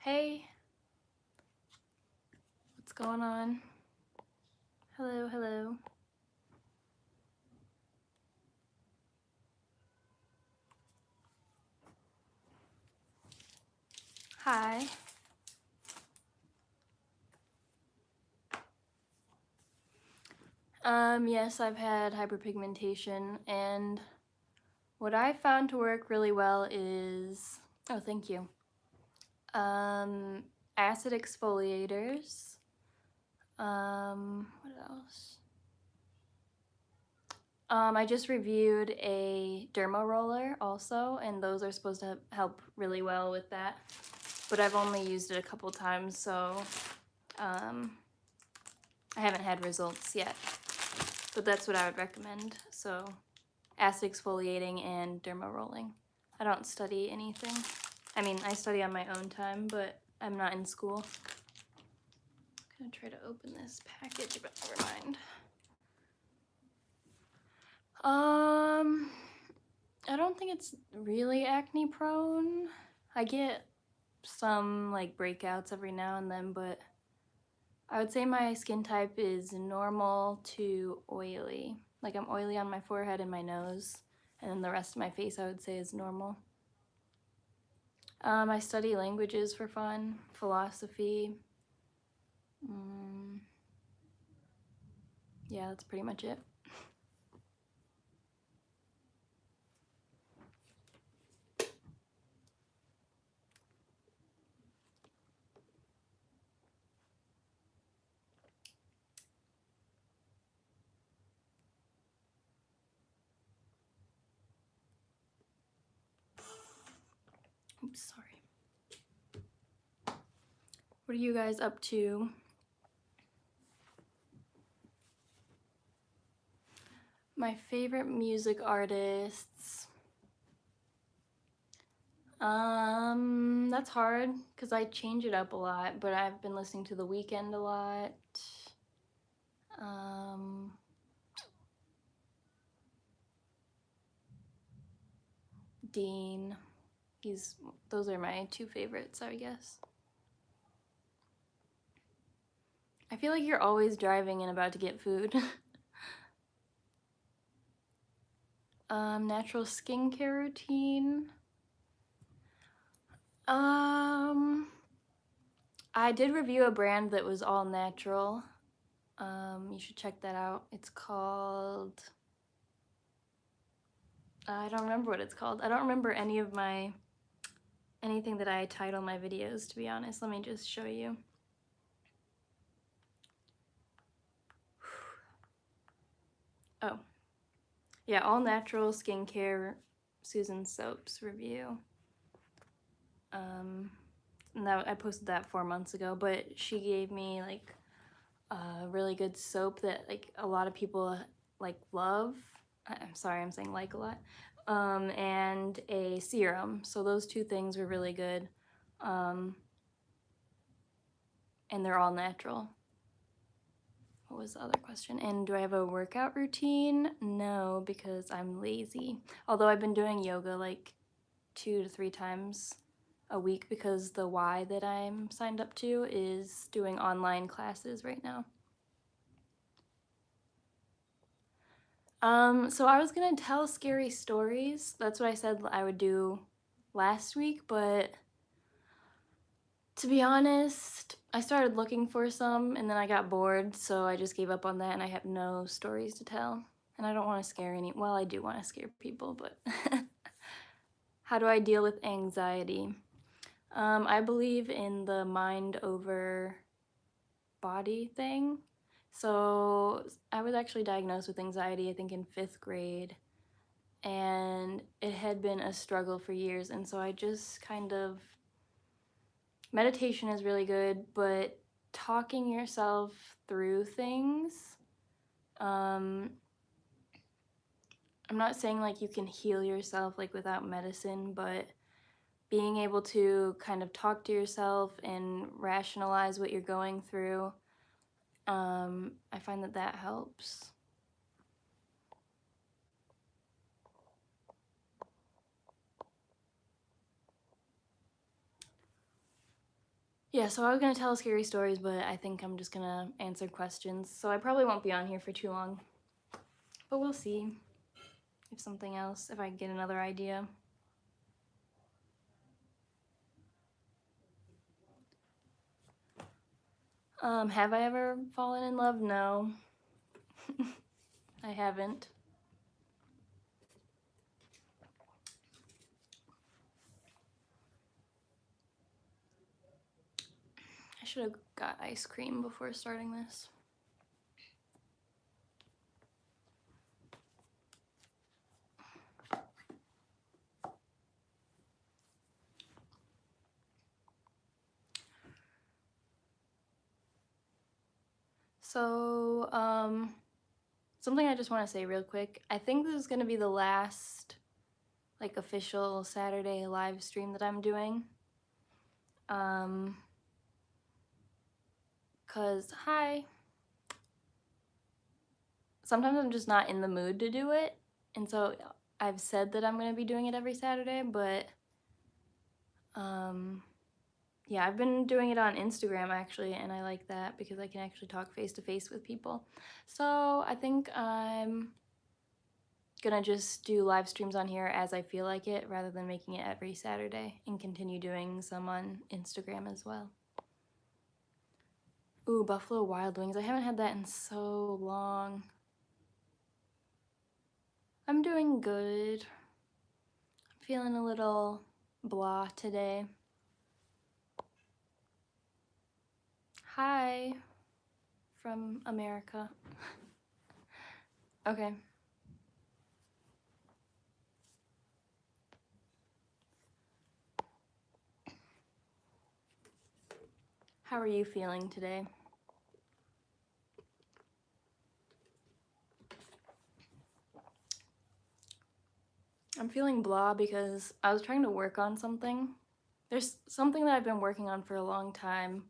Hey, what's going on? Hello, hello. Hi. Yes, I've had hyperpigmentation, and what I found to work really well is, oh, thank you. Acid exfoliators. What else? I just reviewed a derma roller also, and those are supposed to help really well with that. But I've only used it a couple times, so I haven't had results yet. But that's what I would recommend. So acid exfoliating and derma rolling. I don't study anything. I mean, I study on my own time, but I'm not in school. I'm gonna try to open this package, but never mind. I don't think it's really acne prone. I get some like breakouts every now and then, but I would say my skin type is normal to oily. Like I'm oily on my forehead and my nose, and then the rest of my face I would say is normal. I study languages for fun, philosophy. Yeah, that's pretty much it. Oops, sorry. What are you guys up to? My favorite music artists. That's hard because I change it up a lot, but I've been listening to The Weeknd a lot. Dean. Those are my two favorites, I guess. I feel like you're always driving and about to get food. Natural skincare routine. I did review a brand that was all natural. You should check that out. It's called, I don't remember what it's called. I don't remember anything that I title my videos, to be honest. Let me just show you. Oh, yeah, all natural skincare Susan Soaps review. And I posted that 4 months ago, but she gave me like a really good soap that like a lot of people like love. I'm sorry, I'm saying like a lot. And a serum. So those two things were really good. And they're all natural. What was the other question? And do I have a workout routine? No, because I'm lazy. Although I've been doing yoga like 2 to 3 times a week because the Y that I'm signed up to is doing online classes right now. So I was gonna tell scary stories. That's what I said I would do last week, but to be honest, I started looking for some and then I got bored, so I just gave up on that and I have no stories to tell. And I don't want to scare well, I do want to scare people, but how do I deal with anxiety? I believe in the mind over body thing. So I was actually diagnosed with anxiety, I think in 5th grade, and it had been a struggle for years. And so I just kind of, meditation is really good, but talking yourself through things, I'm not saying like you can heal yourself like without medicine, but being able to kind of talk to yourself and rationalize what you're going through, I find that helps. Yeah, so I was gonna tell scary stories, but I think I'm just gonna answer questions. So I probably won't be on here for too long. But we'll see if something else, if I get another idea. Have I ever fallen in love? No. I haven't. I should have got ice cream before starting this. So, something I just want to say real quick. I think this is going to be the last, like, official Saturday live stream that I'm doing. Cause, hi. Sometimes I'm just not in the mood to do it. And so I've said that I'm going to be doing it every Saturday, but, yeah, I've been doing it on Instagram actually, and I like that because I can actually talk face to face with people. So I think I'm gonna just do live streams on here as I feel like it rather than making it every Saturday, and continue doing some on Instagram as well. Ooh, Buffalo Wild Wings. I haven't had that in so long. I'm doing good. I'm feeling a little blah today. Hi from America. Okay. How are you feeling today? I'm feeling blah because I was trying to work on something. There's something that I've been working on for a long time,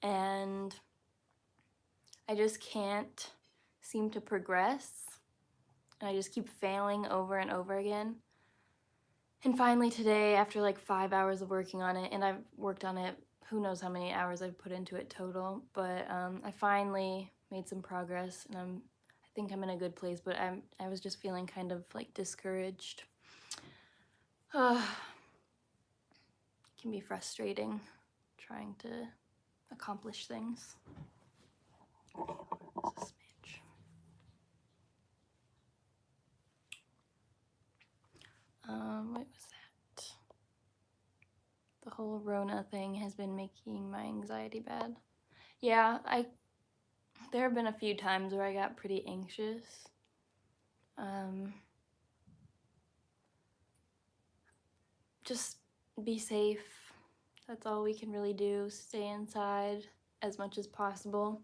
and I just can't seem to progress, and I just keep failing over and over again. And finally today, after like 5 hours of working on it, and I've worked on it, who knows how many hours I've put into it total, but I finally made some progress, and I think I'm in a good place, but I was just feeling kind of like discouraged. It can be frustrating trying to accomplish things. Just a smidge. What was that? The whole Rona thing has been making my anxiety bad. Yeah, there have been a few times where I got pretty anxious. Just be safe. That's all we can really do. Stay inside as much as possible.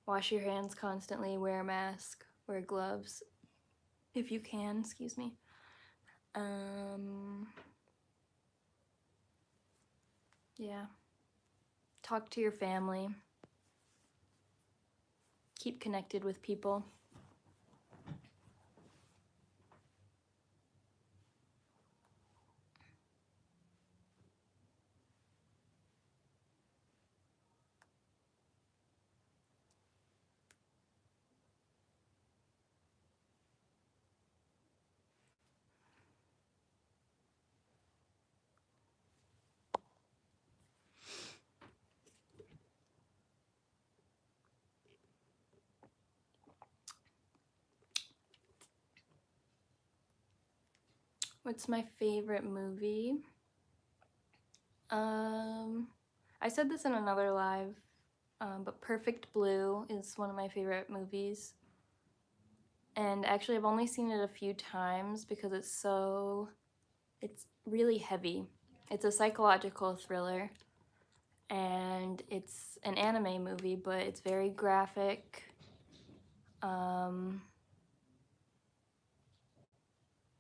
Wash your hands constantly, wear a mask, wear gloves if you can, excuse me. Yeah. Talk to your family. Keep connected with people. What's my favorite movie? I said this in another live, but Perfect Blue is one of my favorite movies. And actually I've only seen it a few times because it's really heavy. It's a psychological thriller, and it's an anime movie, but it's very graphic.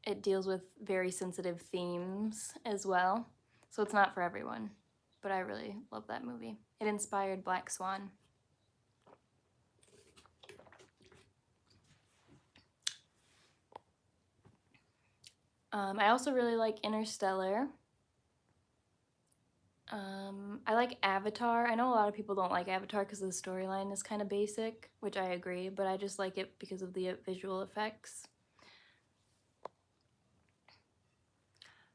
It deals with very sensitive themes as well, so it's not for everyone, but I really love that movie. It inspired Black Swan. I also really like Interstellar. I like Avatar. I know a lot of people don't like Avatar because the storyline is kind of basic, which I agree, but I just like it because of the visual effects.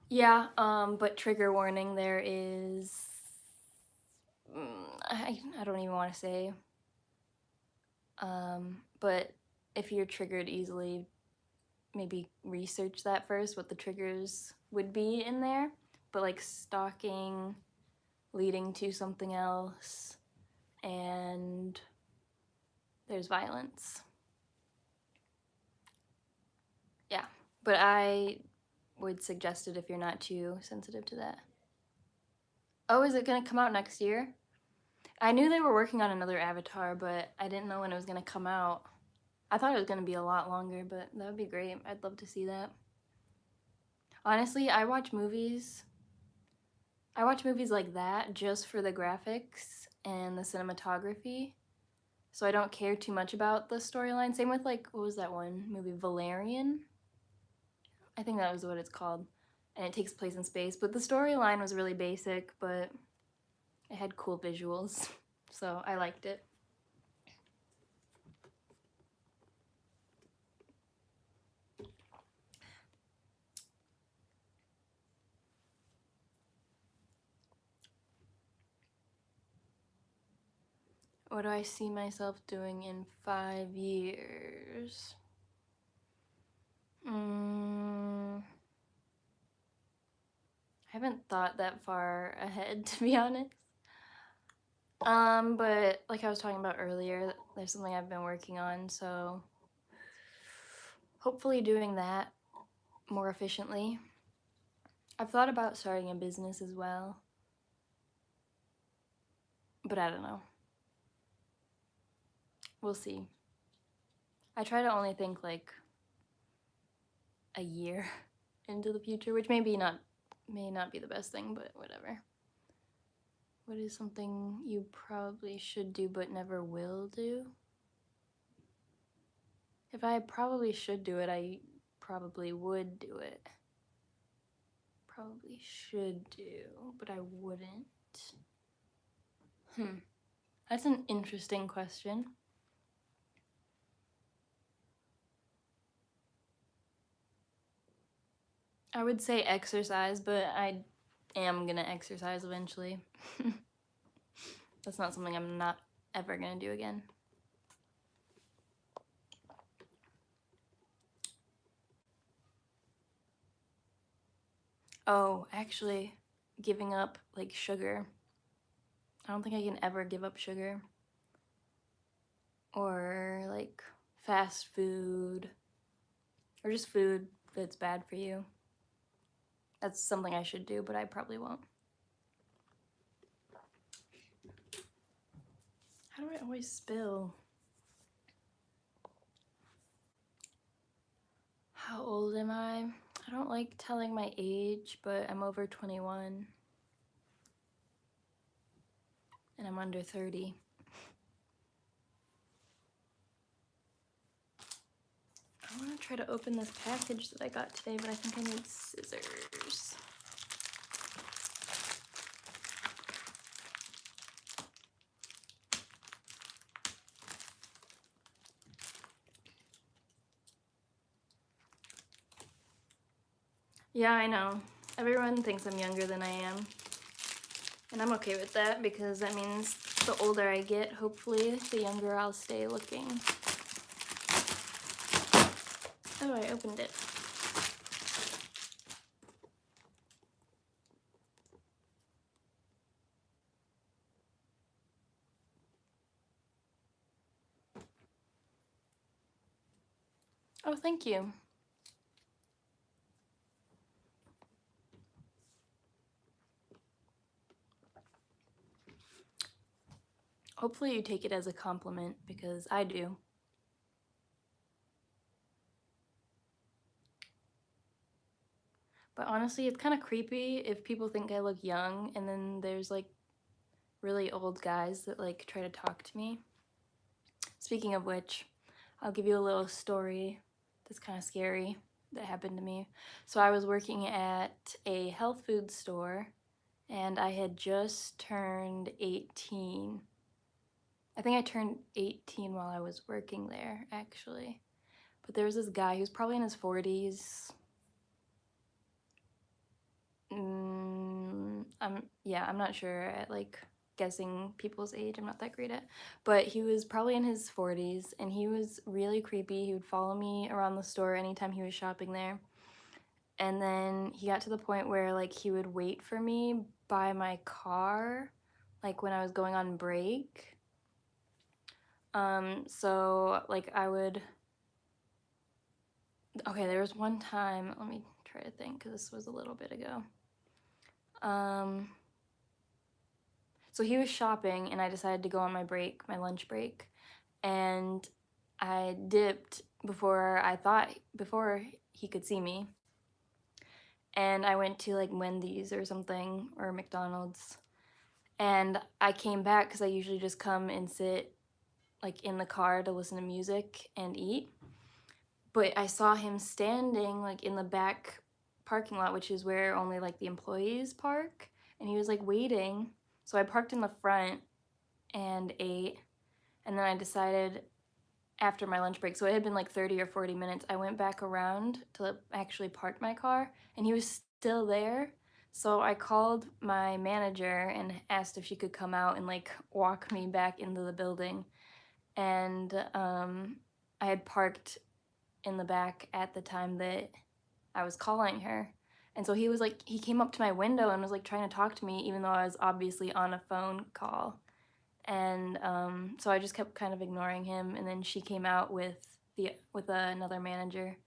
Yeah, but trigger warning, there is... I don't even want to say. But if you're triggered easily, maybe research that first, what the triggers would be in there. But like stalking, leading to something else, and there's violence. Yeah, but I would suggest it if you're not too sensitive to that. Oh, is it gonna come out next year? I knew they were working on another Avatar, but I didn't know when it was gonna come out. I thought it was gonna be a lot longer, but that would be great. I'd love to see that. Honestly, I watch movies like that just for the graphics and the cinematography. So I don't care too much about the storyline. Same with like, what was that one movie, Valerian? I think that was what it's called. And it takes place in space, but the storyline was really basic, but it had cool visuals, so I liked it. What do I see myself doing in 5 years? I haven't thought that far ahead, to be honest. But like I was talking about earlier, there's something I've been working on, so hopefully doing that more efficiently. I've thought about starting a business as well, but I don't know. We'll see. I try to only think like a year into the future, which may not be the best thing, but whatever. What is something you probably should do but never will do? If I probably should do it, I probably would do it. Probably should do, but I wouldn't. That's an interesting question. I would say exercise, but I am gonna exercise eventually. That's not something I'm not ever gonna do again. Oh, actually, giving up like sugar. I don't think I can ever give up sugar. Or like fast food. Or just food that's bad for you. That's something I should do, but I probably won't. How do I always spill? How old am I? I don't like telling my age, but I'm over 21. And I'm under 30. I want to try to open this package that I got today, but I think I need scissors. Yeah, I know. Everyone thinks I'm younger than I am. And I'm okay with that because that means the older I get, hopefully, the younger I'll stay looking. Oh, I opened it. Oh, thank you. Hopefully you take it as a compliment, because I do. But honestly, it's kind of creepy if people think I look young, and then there's like really old guys that like try to talk to me. Speaking of which, I'll give you a little story that's kind of scary that happened to me. So I was working at a health food store, and I had just turned 18. I think I turned 18 while I was working there, actually. But there was this guy, he was probably in his 40s. I'm not sure at like guessing people's age. I'm not that great at. But he was probably in his 40s, and he was really creepy. He would follow me around the store anytime he was shopping there. And then he got to the point where like he would wait for me by my car, like when I was going on break. So like I would. Okay, there was one time. Let me try to think, because this was a little bit ago. So he was shopping, and I decided to go on my break, my lunch break, and I dipped before he could see me. And I went to like Wendy's or something, or McDonald's. And I came back because I usually just come and sit like in the car to listen to music and eat. But I saw him standing like in the back parking lot, which is where only like the employees park, and he was like waiting. So I parked in the front and ate, and then I decided after my lunch break, so it had been like 30 or 40 minutes, I went back around to actually park my car, and he was still there. So I called my manager and asked if she could come out and like walk me back into the building. And I had parked in the back at the time that I was calling her. And so he came up to my window and was like trying to talk to me, even though I was obviously on a phone call. And so I just kept kind of ignoring him. And then she came out with another manager,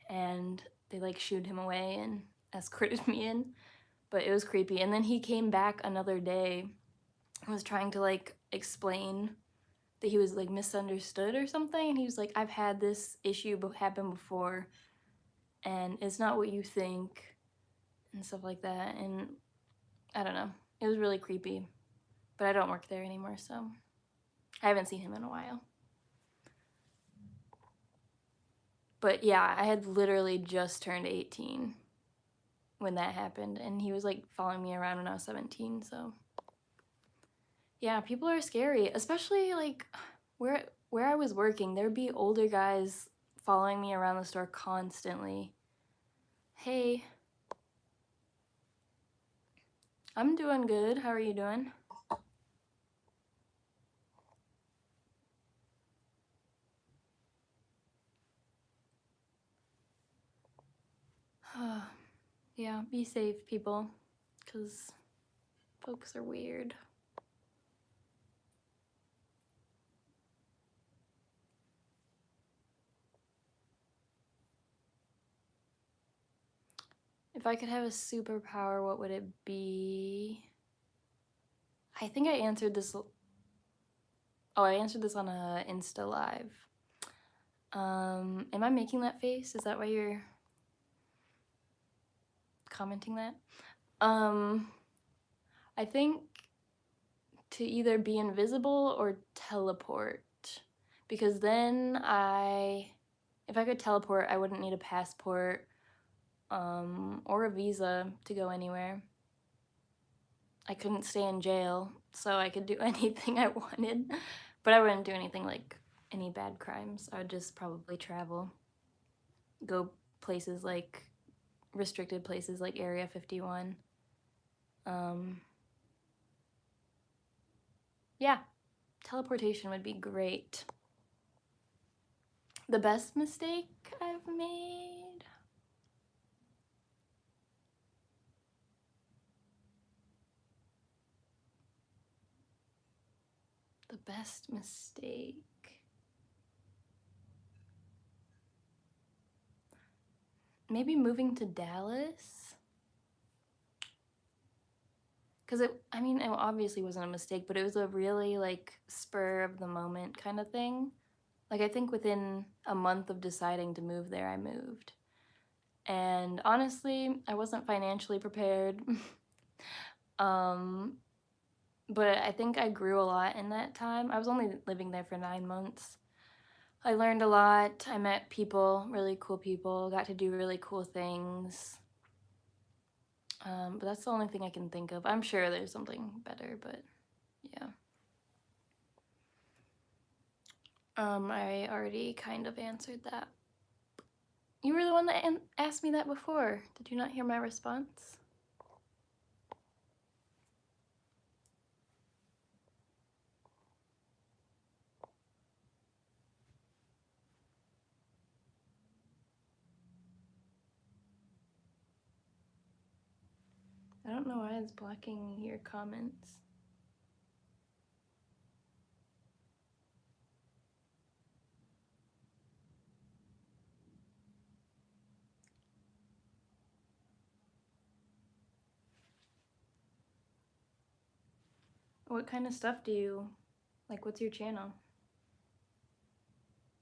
and they like shooed him away and escorted me in. But it was creepy. And then he came back another day and was trying to like explain that he was like misunderstood or something. And he was like, I've had this issue happen before, and it's not what you think, and stuff like that. And I don't know. It was really creepy. But I don't work there anymore, so I haven't seen him in a while. But yeah, I had literally just turned 18 when that happened, and he was like following me around when I was 17, so yeah, people are scary, especially like where I was working. There'd be older guys following me around the store constantly. Hey, I'm doing good. How are you doing? Yeah, be safe, people, because folks are weird. If I could have a superpower, what would it be? I think I answered this. Oh, I answered this on a Insta Live. Am I making that face? Is that why you're commenting that? I think to either be invisible or teleport, because then if I could teleport, I wouldn't need a passport, or a visa to go anywhere. I couldn't stay in jail, so I could do anything I wanted, but I wouldn't do anything like any bad crimes. I would just probably travel, go places like restricted places like Area 51. Yeah, teleportation would be great. The best mistake I've made? The best mistake. Maybe moving to Dallas? Because it obviously wasn't a mistake, but it was a really like spur of the moment kind of thing. Like I think within a month of deciding to move there, I moved. And honestly, I wasn't financially prepared. But I think I grew a lot in that time. I was only living there for 9 months. I learned a lot. I met people, really cool people, got to do really cool things. But that's the only thing I can think of. I'm sure there's something better, but yeah. I already kind of answered that. You were the one that asked me that before. Did you not hear my response? I don't know why it's blocking your comments. What kind of stuff do you, like, what's your channel?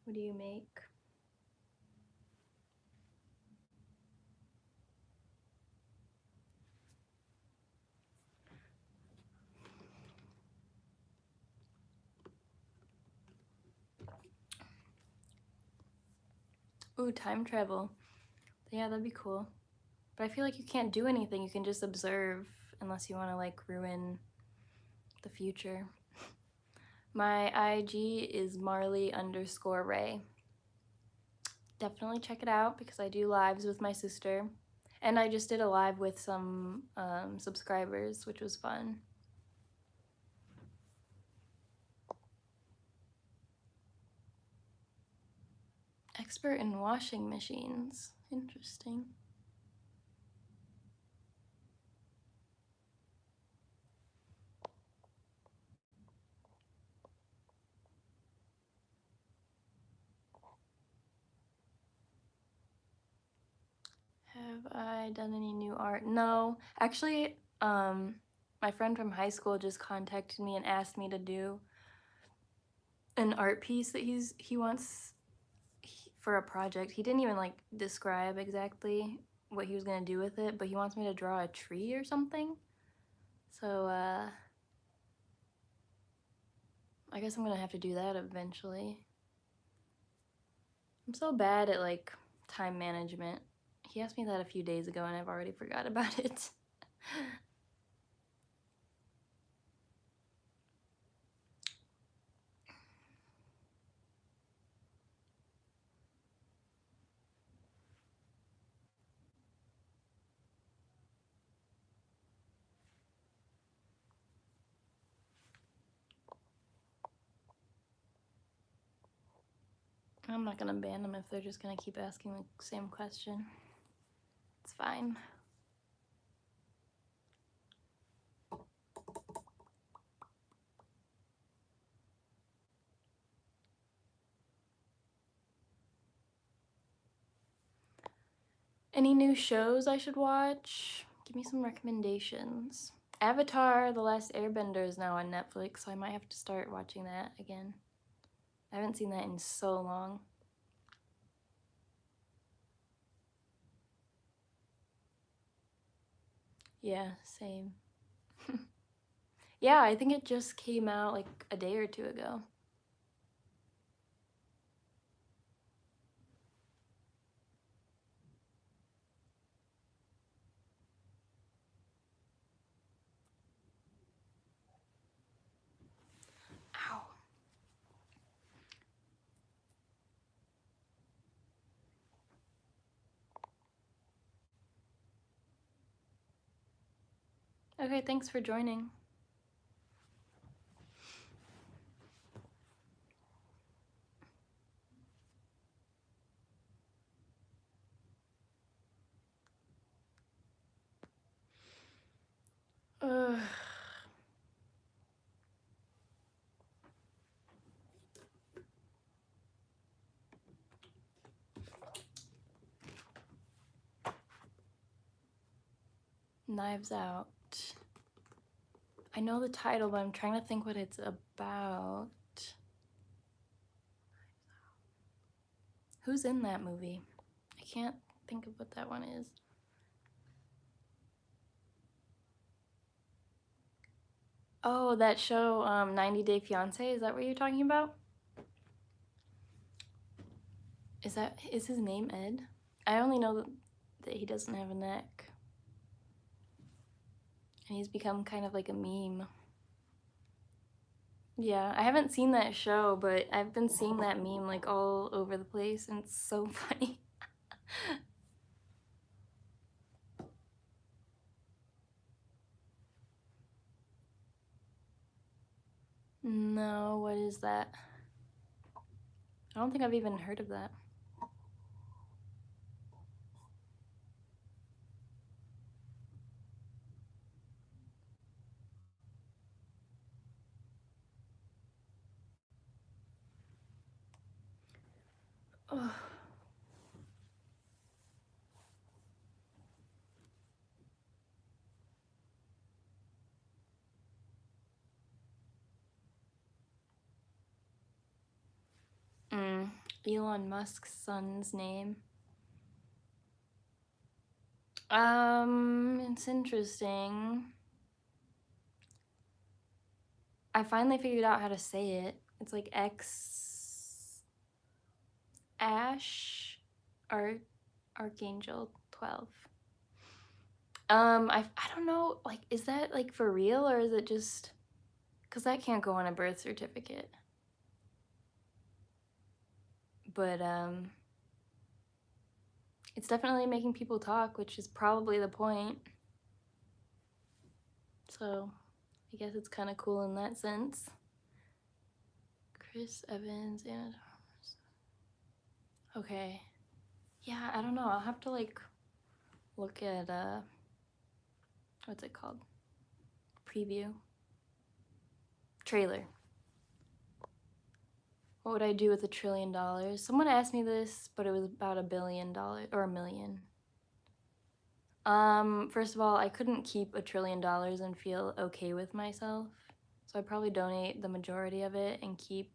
What do you make? Ooh, time travel. Yeah, that'd be cool. But I feel like you can't do anything. You can just observe unless you want to, like, ruin the future. My IG is Marley_Ray. Definitely check it out because I do lives with my sister. And I just did a live with some subscribers, which was fun. Expert in washing machines. Interesting. Have I done any new art? No. Actually, my friend from high school just contacted me and asked me to do an art piece that he wants for a project. He didn't even like describe exactly what he was gonna do with it, but he wants me to draw a tree or something. So I guess I'm gonna have to do that eventually. I'm so bad at like time management. He asked me that a few days ago and I've already forgot about it. I'm not gonna ban them if they're just gonna keep asking the same question. It's fine. Any new shows I should watch? Give me some recommendations. Avatar: The Last Airbender is now on Netflix, so I might have to start watching that again. I haven't seen that in so long. Yeah, same. Yeah, I think it just came out like a day or two ago. Ow. Okay, thanks for joining. Ugh. Knives Out. I know the title, but I'm trying to think what it's about. Who's in that movie? I can't think of what that one is. Oh, that show, 90 Day Fiancé. Is that what you're talking about? Is his name Ed? I only know that he doesn't have a neck. and he's become kind of like a meme. Yeah, I haven't seen that show, but I've been seeing that meme like all over the place, and it's so funny. No, what is that? I don't think I've even heard of that. Oh. Elon Musk's son's name. It's interesting. I finally figured out how to say it. It's like Ash Archangel 12. I don't know, like, is that like for real, or is it just, because that can't go on a birth certificate. But it's definitely making people talk, which is probably the point. So I guess it's kind of cool in that sense. Chris Evans and okay. Yeah, I don't know. I'll have to like look at what's it called? Preview. Trailer. What would I do with $1 trillion? Someone asked me this, but it was about $1 billion or $1 million. First of all, I couldn't keep $1 trillion and feel okay with myself. So I'd probably donate the majority of it and keep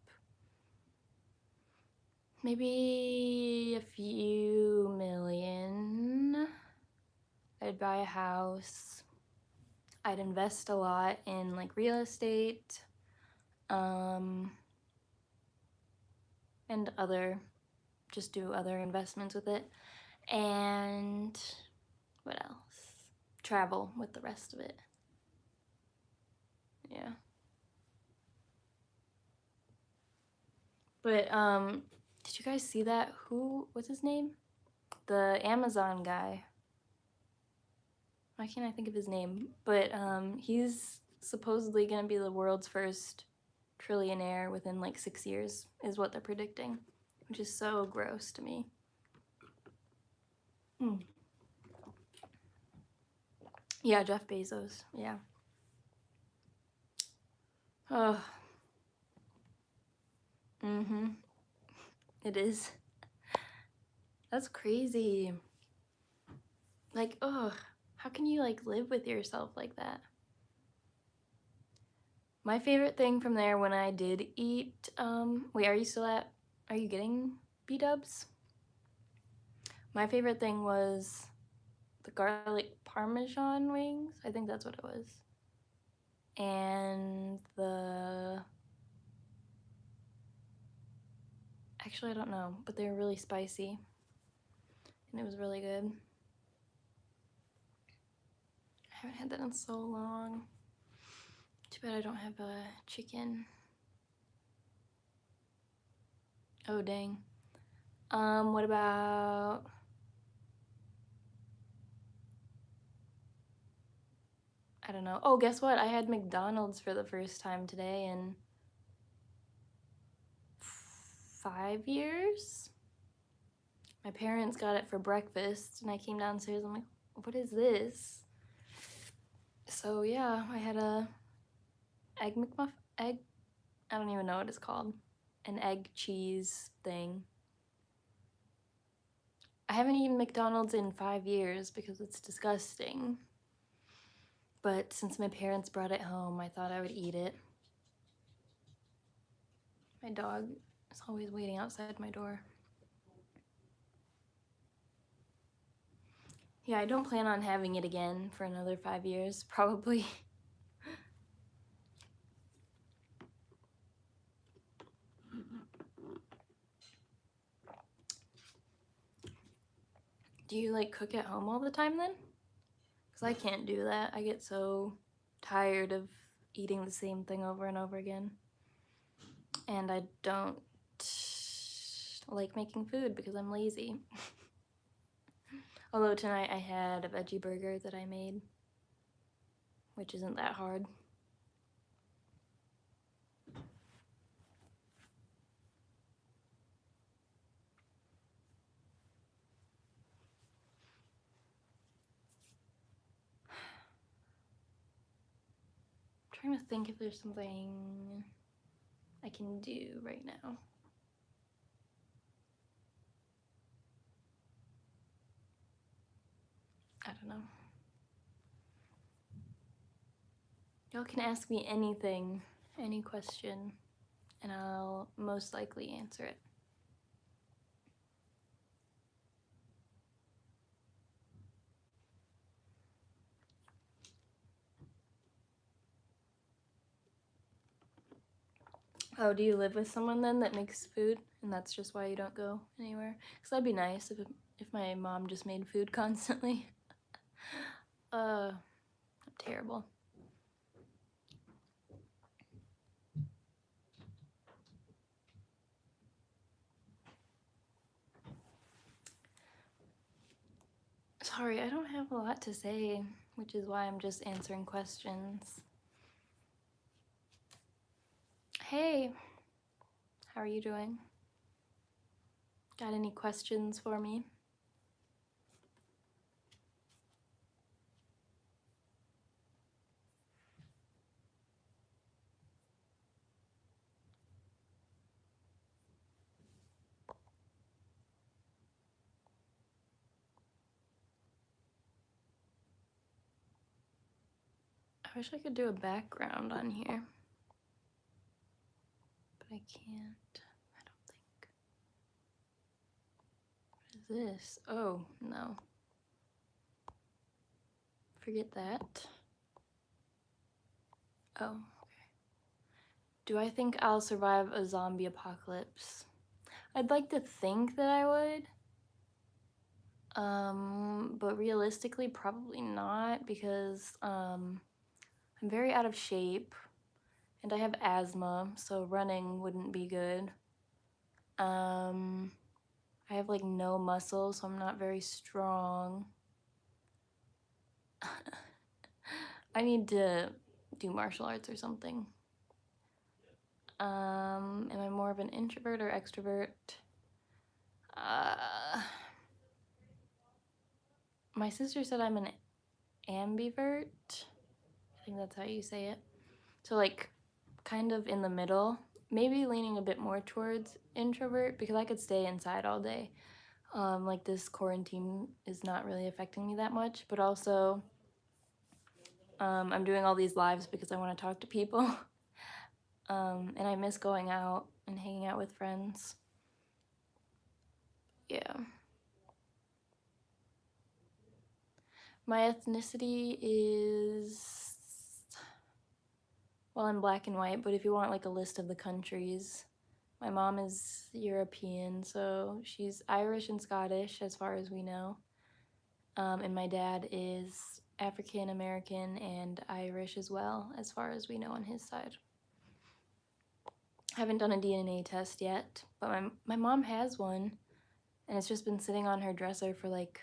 maybe a few million. I'd buy a house. I'd invest a lot in like real estate, and just do other investments with it. And what else? Travel with the rest of it. Yeah. But did you guys see that? What's his name? The Amazon guy. Why can't I think of his name? But he's supposedly gonna be the world's first trillionaire within like 6 years, is what they're predicting, which is so gross to me. Yeah, Jeff Bezos. Yeah. Oh. It is. That's crazy. Like, ugh, how can you like live with yourself like that? My favorite thing from there when I did eat, wait, are you getting B-dubs? My favorite thing was the garlic parmesan wings. I think that's what it was. And actually I don't know, but they were really spicy. And it was really good. I haven't had that in so long. Too bad I don't have a chicken. Oh, dang. What about... I don't know. Oh, guess what? I had McDonald's for the first time today in 5 years. My parents got it for breakfast, and I came downstairs. I'm like, what is this? So yeah, I had a egg McMuffin. I don't even know what it's called. An egg cheese thing. I haven't eaten McDonald's in 5 years because it's disgusting. But since my parents brought it home, I thought I would eat it. My dog is always waiting outside my door. Yeah, I don't plan on having it again for another 5 years, probably. Do you like cook at home all the time then? Because I can't do that. I get so tired of eating the same thing over and over again. And I don't like making food because I'm lazy. Although tonight I had a veggie burger that I made, which isn't that hard. I'm trying to think if there's something I can do right now. I don't know. Y'all can ask me anything, any question, and I'll most likely answer it. Oh, do you live with someone then that makes food, and that's just why you don't go anywhere? Because that'd be nice if my mom just made food constantly. I'm terrible. Sorry, I don't have a lot to say, which is why I'm just answering questions. Hey, how are you doing? Got any questions for me? I wish I could do a background on here, but I can't, I don't think. What is this? Oh, no. Forget that. Oh, okay. Do I think I'll survive a zombie apocalypse? I'd like to think that I would. But realistically, probably not, because I'm very out of shape and I have asthma, so running wouldn't be good. I have like no muscle, so I'm not very strong. I need to do martial arts or something. Am I more of an introvert or extrovert? My sister said I'm an ambivert. I think that's how you say it. So like kind of in the middle, maybe leaning a bit more towards introvert because I could stay inside all day. Like this quarantine is not really affecting me that much, but also I'm doing all these lives because I want to talk to people. And I miss going out and hanging out with friends. Yeah. My ethnicity is, well, I'm black and white, but if you want like a list of the countries, my mom is European, so she's Irish and Scottish as far as we know. And my dad is African American and Irish as well, as far as we know on his side. I haven't done a DNA test yet, but my mom has one, and it's just been sitting on her dresser for like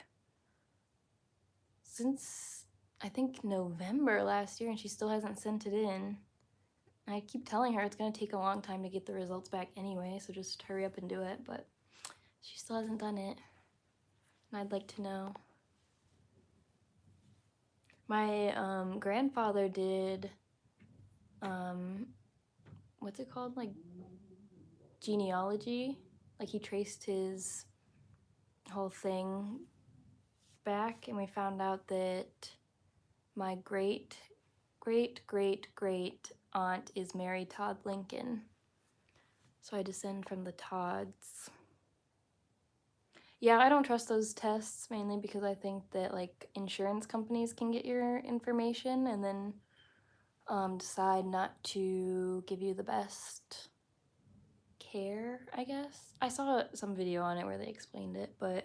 since I think November last year, and she still hasn't sent it in. I keep telling her it's gonna take a long time to get the results back anyway, so just hurry up and do it, but she still hasn't done it, and I'd like to know. My grandfather did, what's it called, like genealogy, like he traced his whole thing back, and we found out that my great great great great aunt is Mary Todd Lincoln, so I descend from the Todds. Yeah, I don't trust those tests mainly because I think that like insurance companies can get your information and then decide not to give you the best care, I guess. I saw some video on it where they explained it, but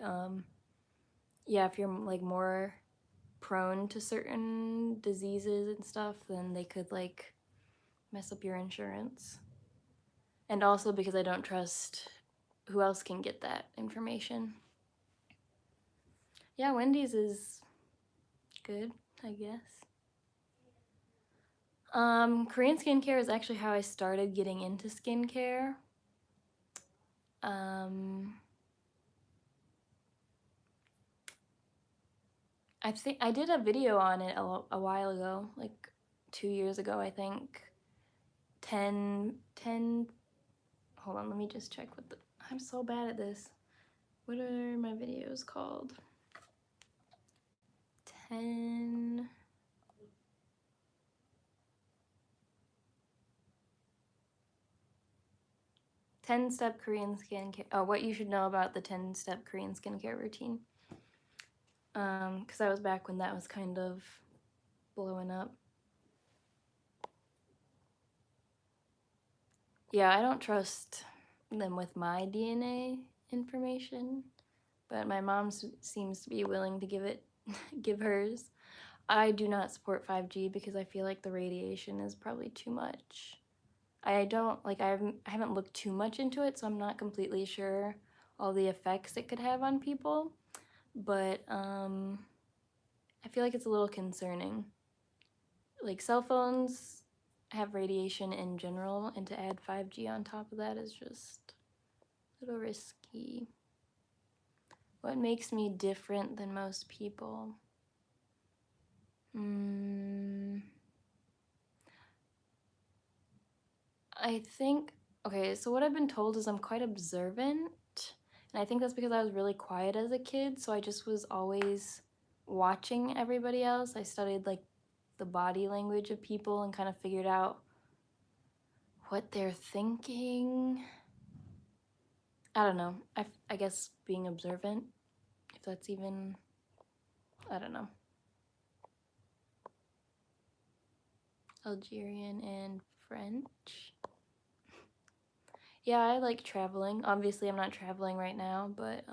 yeah, if you're like more prone to certain diseases and stuff, then they could like mess up your insurance. And also because I don't trust who else can get that information. Yeah, Wendy's is good, I guess. Korean skincare is actually how I started getting into skincare. I think I did a video on it a while ago, like 2 years ago, I think. 10, hold on, let me just check what I'm so bad at this. What are my videos called? 10 10-step Korean skincare. Oh, what you should know about the 10-step Korean skincare routine. Because that was back when that was kind of blowing up. Yeah, I don't trust them with my DNA information, but my mom seems to be willing to give hers. I do not support 5G because I feel like the radiation is probably too much. I haven't looked too much into it, so I'm not completely sure all the effects it could have on people, but I feel like it's a little concerning. Like, cell phones have radiation in general, and to add 5G on top of that is just a little risky. What makes me different than most people? I think, okay, so what I've been told is I'm quite observant, and I think that's because I was really quiet as a kid, so I just was always watching everybody else. I studied like the body language of people and kind of figured out what they're thinking. I don't know. I guess being observant, if that's even, I don't know. Algerian and French. Yeah, I like traveling. Obviously, I'm not traveling right now, but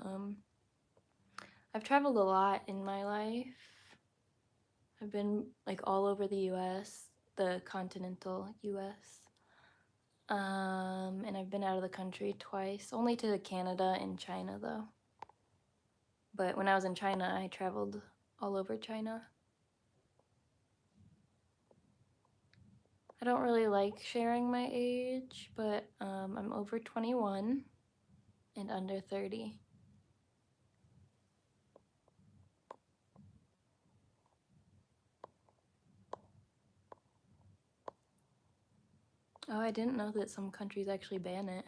I've traveled a lot in my life. I've been like all over the US, the continental US. And I've been out of the country twice, only to Canada and China though. But when I was in China, I traveled all over China. I don't really like sharing my age, but I'm over 21 and under 30. Oh, I didn't know that some countries actually ban it.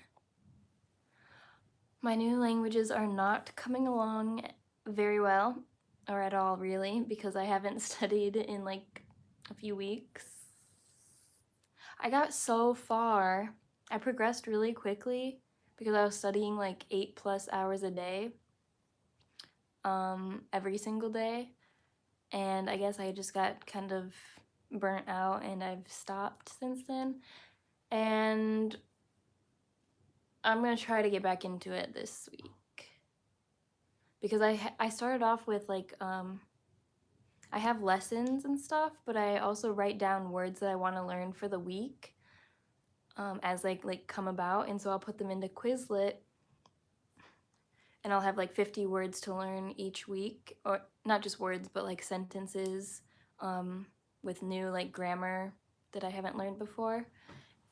My new languages are not coming along very well, or at all really, because I haven't studied in like a few weeks. I got so far. I progressed really quickly because I was studying like 8+ hours a day, every single day. And I guess I just got kind of burnt out and I've stopped since then. And I'm gonna try to get back into it this week. Because I started off with like, I have lessons and stuff, but I also write down words that I want to learn for the week as like come about, and so I'll put them into Quizlet, and I'll have like 50 words to learn each week, or not just words, but like sentences with new like grammar that I haven't learned before.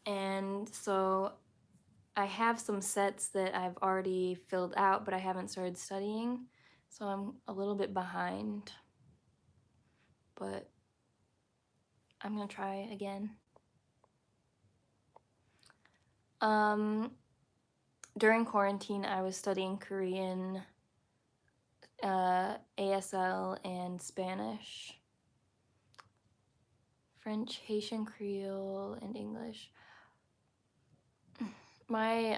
And so I have some sets that I've already filled out, but I haven't started studying, so I'm a little bit behind. But I'm gonna try again. During quarantine, I was studying Korean, ASL, and Spanish, French, Haitian Creole, and English. My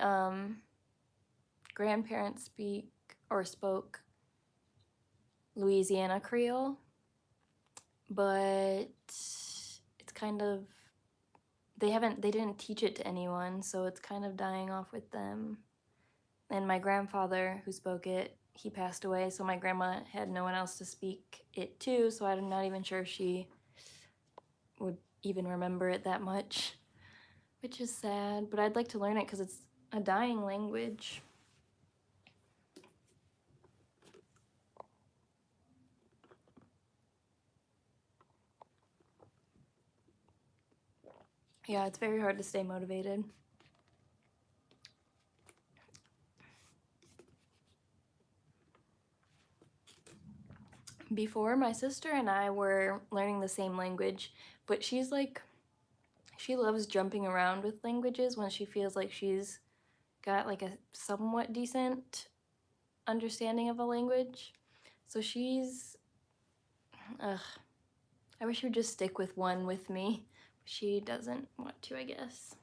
grandparents spoke Louisiana Creole, but it's kind of, they didn't teach it to anyone, so it's kind of dying off with them. And my grandfather, who spoke it, he passed away, so my grandma had no one else to speak it to, so I'm not even sure if she would even remember it that much, which is sad, but I'd like to learn it because it's a dying language. Yeah, it's very hard to stay motivated. Before, my sister and I were learning the same language, but she's like, she loves jumping around with languages when she feels like she's got like a somewhat decent understanding of a language. So she's, ugh, I wish she would just stick with one with me. She doesn't want to, I guess.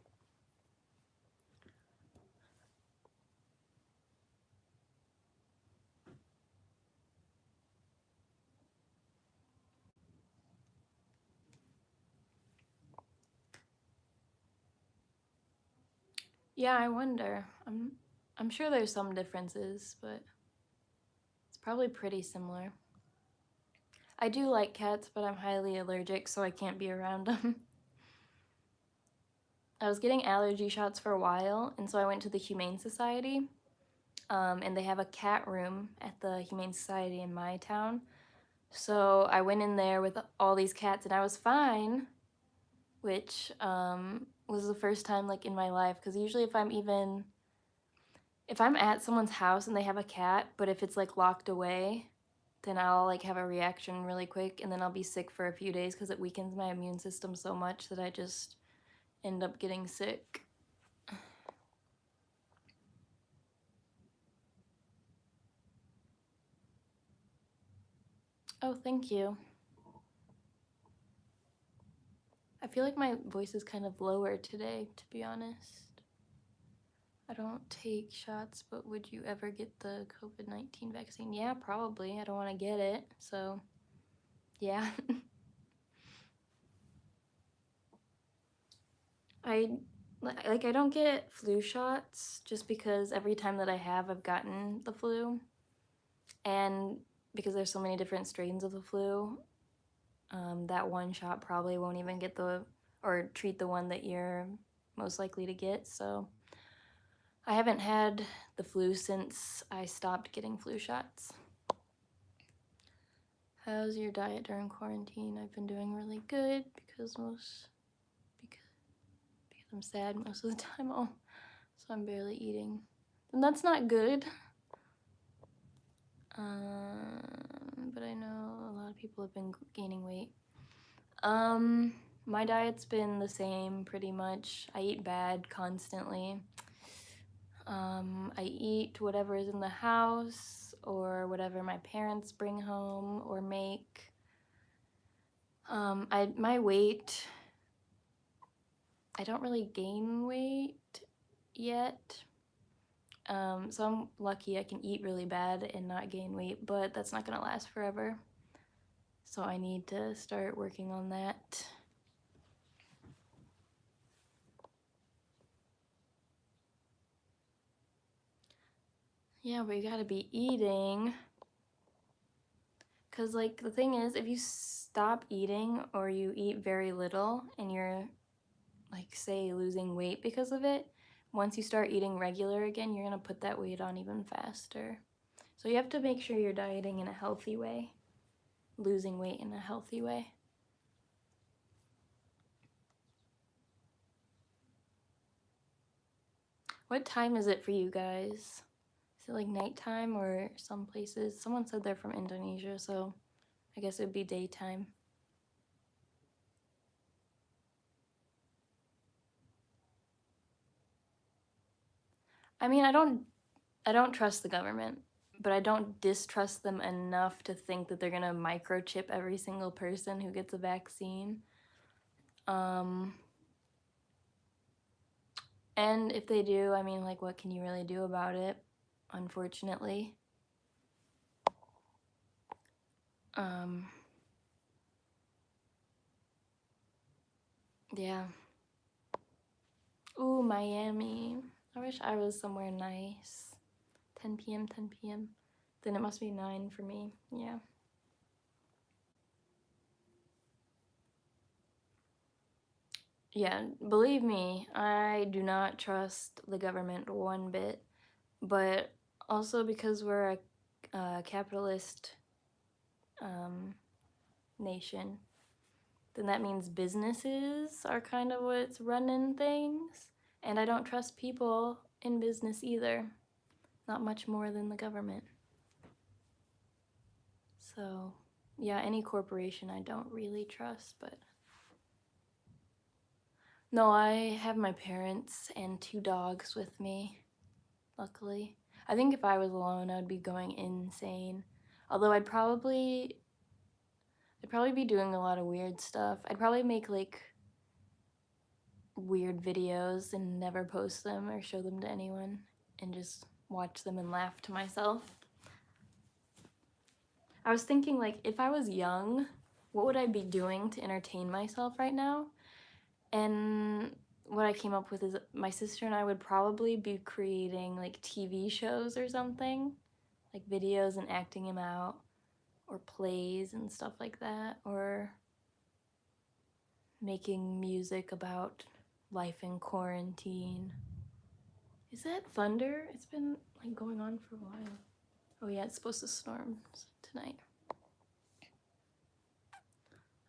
Yeah, I wonder. I'm sure there's some differences, but it's probably pretty similar. I do like cats, but I'm highly allergic, so I can't be around them. I was getting allergy shots for a while, and so I went to the Humane Society, and they have a cat room at the Humane Society in my town. So I went in there with all these cats, and I was fine, which was the first time like in my life, because usually if I'm at someone's house and they have a cat, but if it's like locked away, then I'll like have a reaction really quick, and then I'll be sick for a few days because it weakens my immune system so much that I just end up getting sick. Oh, thank you. I feel like my voice is kind of lower today, to be honest. I don't take shots, but would you ever get the COVID-19 vaccine? Yeah, probably. I don't want to get it, so yeah. I don't get flu shots just because every time that I have, I've gotten the flu, and because there's so many different strains of the flu, that one shot probably won't even get or treat the one that you're most likely to get. So I haven't had the flu since I stopped getting flu shots. How's your diet during quarantine? I've been doing really good because I'm sad most of the time, so I'm barely eating. And that's not good. But I know a lot of people have been gaining weight. My diet's been the same pretty much. I eat bad constantly. I eat whatever is in the house or whatever my parents bring home or make. My weight, I don't really gain weight yet. So I'm lucky I can eat really bad and not gain weight, but that's not gonna last forever. So I need to start working on that. Yeah, but you gotta be eating. Cause like the thing is, if you stop eating or you eat very little and you're like say losing weight because of it, once you start eating regular again, you're gonna put that weight on even faster. So you have to make sure you're dieting in a healthy way, losing weight in a healthy way. What time is it for you guys? Is it like nighttime or some places? Someone said they're from Indonesia, so I guess it would be daytime. I mean, I don't trust the government, but I don't distrust them enough to think that they're gonna microchip every single person who gets a vaccine. And if they do, I mean, like, what can you really do about it, unfortunately? Yeah. Ooh, Miami. I wish I was somewhere nice. 10 p.m., 10 p.m. Then it must be 9 for me. Yeah. Yeah, believe me, I do not trust the government one bit, but also because we're a capitalist nation, then that means businesses are kind of what's running things, and I don't trust people in business either, not much more than the government. So, yeah, any corporation I don't really trust, but no, I have my parents and 2 dogs with me, luckily. I think if I was alone, I'd be going insane. Although I'd probably be doing a lot of weird stuff. I'd probably make like weird videos and never post them or show them to anyone and just watch them and laugh to myself. I was thinking, like, if I was young, what would I be doing to entertain myself right now? And what I came up with is my sister and I would probably be creating like TV shows or something, like videos and acting them out, or plays and stuff like that, or making music about life in quarantine. Is that thunder? It's been like going on for a while. Oh yeah, it's supposed to storm tonight.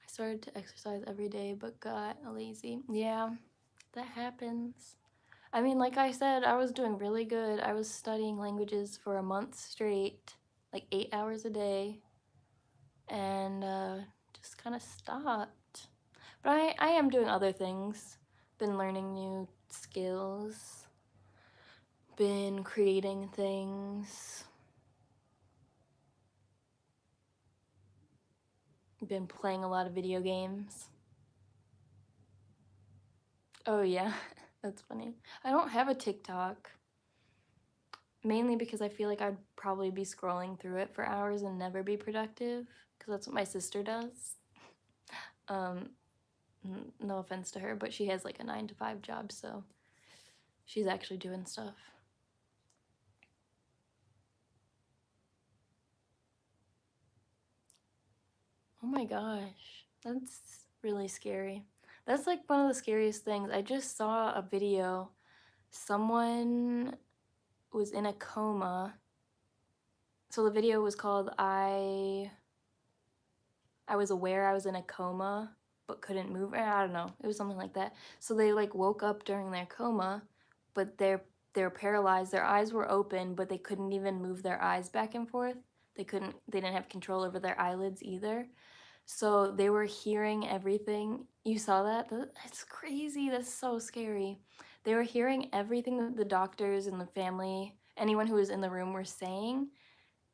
I started to exercise every day but got lazy. Yeah, that happens. I mean, like I said, I was doing really good. I was studying languages for a month straight, like 8 hours a day, and just kind of stopped. But I am doing other things. Been learning new skills, been creating things, been playing a lot of video games. Oh yeah, that's funny. I don't have a TikTok, mainly because I feel like I'd probably be scrolling through it for hours and never be productive, because that's what my sister does. No offense to her, but she has like a 9-to-5 job, so she's actually doing stuff. Oh my gosh, that's really scary. That's like one of the scariest things. I just saw a video. Someone was in a coma. So the video was called I was aware I was in a coma but couldn't move. I don't know. It was something like that. So they like woke up during their coma, but they're paralyzed. Their eyes were open, but they couldn't even move their eyes back and forth. They didn't have control over their eyelids either. So they were hearing everything. You saw that? That's crazy. That's so scary. They were hearing everything that the doctors and the family, anyone who was in the room, were saying.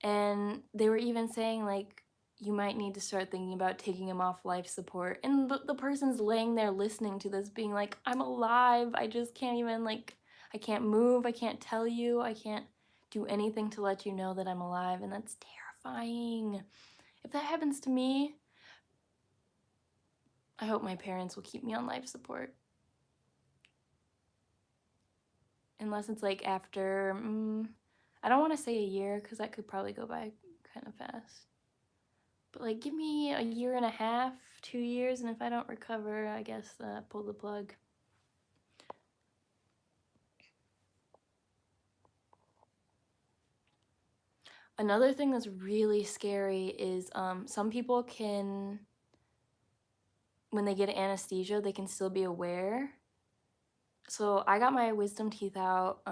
And they were even saying, like, you might need to start thinking about taking him off life support. And the person's laying there listening to this, being like, I'm alive. I just can't even, like, I can't move. I can't tell you. I can't do anything to let you know that I'm alive. And that's terrifying. If that happens to me, I hope my parents will keep me on life support. Unless it's like after, I don't want to say a year because that could probably go by kind of fast. But like, give me a year and a half, 2 years, and if I don't recover, I guess pull the plug. Another thing that's really scary is some people can, when they get anesthesia, they can still be aware. So I got my wisdom teeth out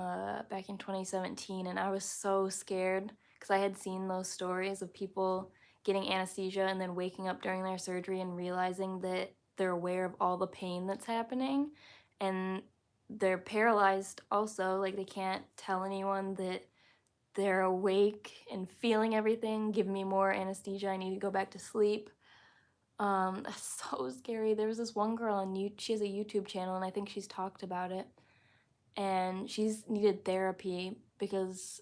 back in 2017, and I was so scared because I had seen those stories of people getting anesthesia and then waking up during their surgery and realizing that they're aware of all the pain that's happening, and they're paralyzed also, like they can't tell anyone that they're awake and feeling everything. Give me more anesthesia, I need to go back to sleep. That's so scary. There was this one girl on she has a YouTube channel, and I think she's talked about it, and she's needed therapy because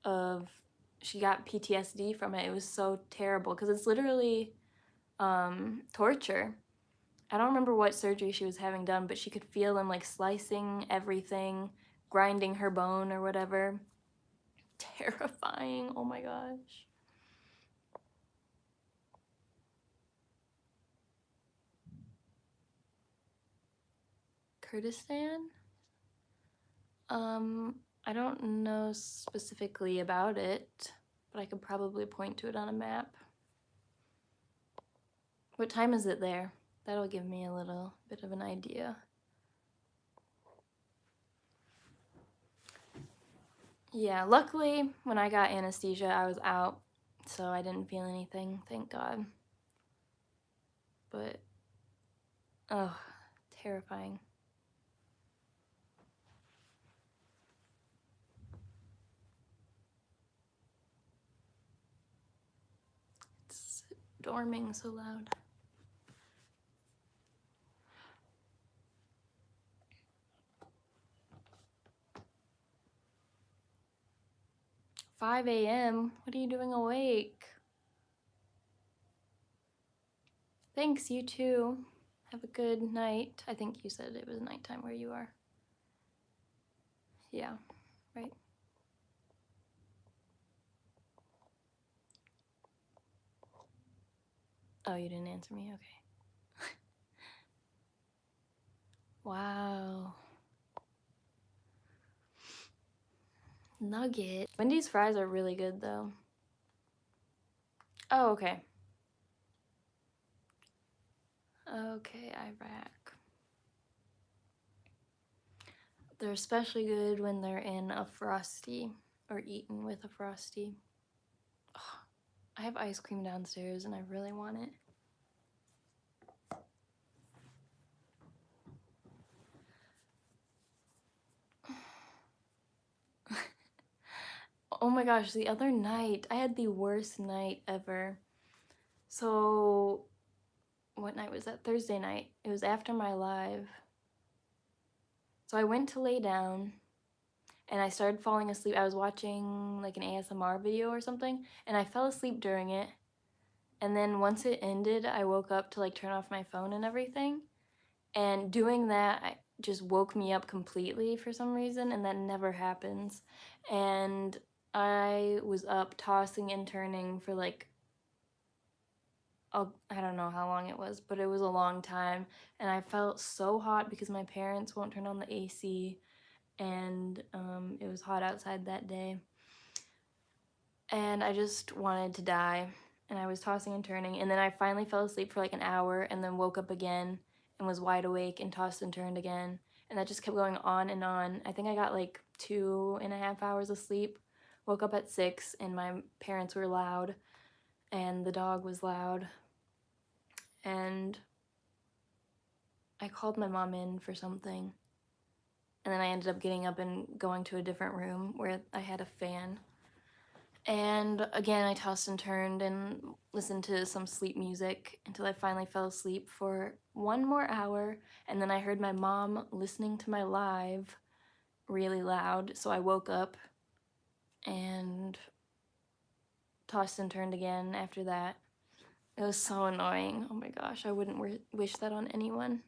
of she got PTSD from it. It was so terrible because it's literally torture. I don't remember what surgery she was having done, but she could feel them like slicing everything, grinding her bone or whatever. terrifying. Oh my gosh. Kurdistan? I don't know specifically about it, but I could probably point to it on a map. What time is it there? That'll give me a little bit of an idea. Yeah, luckily when I got anesthesia, I was out, so I didn't feel anything, thank God. But, oh, terrifying. It's storming so loud. "5 a.m.? What are you doing awake?" Thanks, you too. Have a good night. I think you said it was nighttime where you are. Yeah, right. Oh, you didn't answer me? Okay. Wow. Nugget. Wendy's fries are really good though. Oh, okay. Okay, Iraq. They're especially good when they're in a Frosty or eaten with a Frosty. Oh, I have ice cream downstairs and I really want it. Oh my gosh, the other night, I had the worst night ever. So, what night was that? Thursday night. It was after my live. So I went to lay down and I started falling asleep. I was watching like an ASMR video or something and I fell asleep during it. And then once it ended, I woke up to like turn off my phone and everything. And doing that just woke me up completely for some reason, and that never happens. And I was up tossing and turning for like, I don't know how long it was, but it was a long time. And I felt so hot because my parents won't turn on the AC, and it was hot outside that day. And I just wanted to die. And I was tossing and turning, and then I finally fell asleep for like an hour and then woke up again and was wide awake and tossed and turned again. And that just kept going on and on. I think I got like 2.5 hours of sleep, woke up at 6, and my parents were loud and the dog was loud. And I called my mom in for something. And then I ended up getting up and going to a different room where I had a fan. And again, I tossed and turned and listened to some sleep music until I finally fell asleep for 1 more hour. And then I heard my mom listening to my live really loud. So I woke up and tossed and turned again after that. It was so annoying. Oh my gosh, I wouldn't wish that on anyone.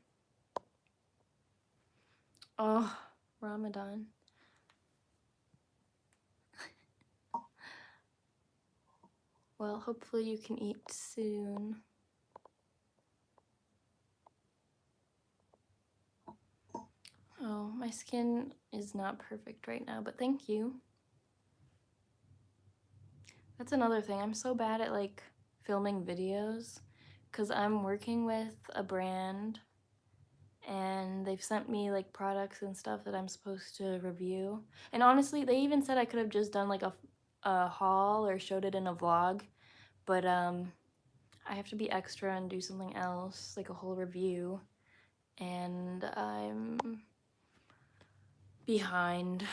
Oh, Ramadan. Well, hopefully you can eat soon. Oh, my skin is not perfect right now, but thank you. That's another thing. I'm so bad at like filming videos because I'm working with a brand and they've sent me like products and stuff that I'm supposed to review. And honestly, they even said I could have just done like a haul or showed it in a vlog, but I have to be extra and do something else, like a whole review, and I'm behind.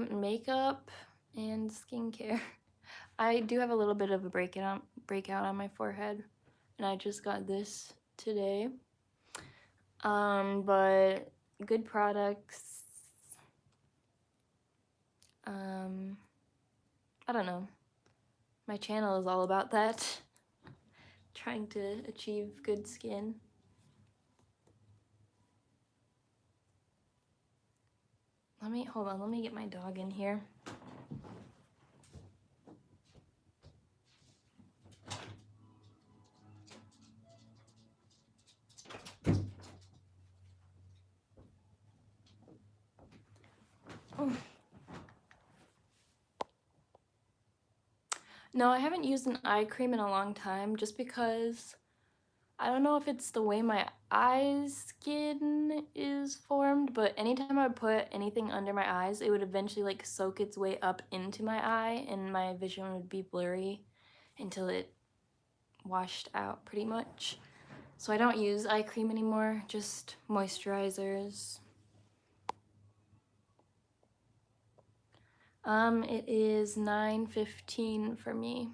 Makeup and skincare. I do have a little bit of a breakout on my forehead, and I just got this today. But good products. I don't know. My channel is all about that. Trying to achieve good skin. Hold on, let me get my dog in here. Oh. No, I haven't used an eye cream in a long time just because I don't know if it's the way my eye skin is formed, but anytime I would put anything under my eyes, it would eventually like soak its way up into my eye and my vision would be blurry until it washed out pretty much. So I don't use eye cream anymore, just moisturizers. It is 9:15 for me.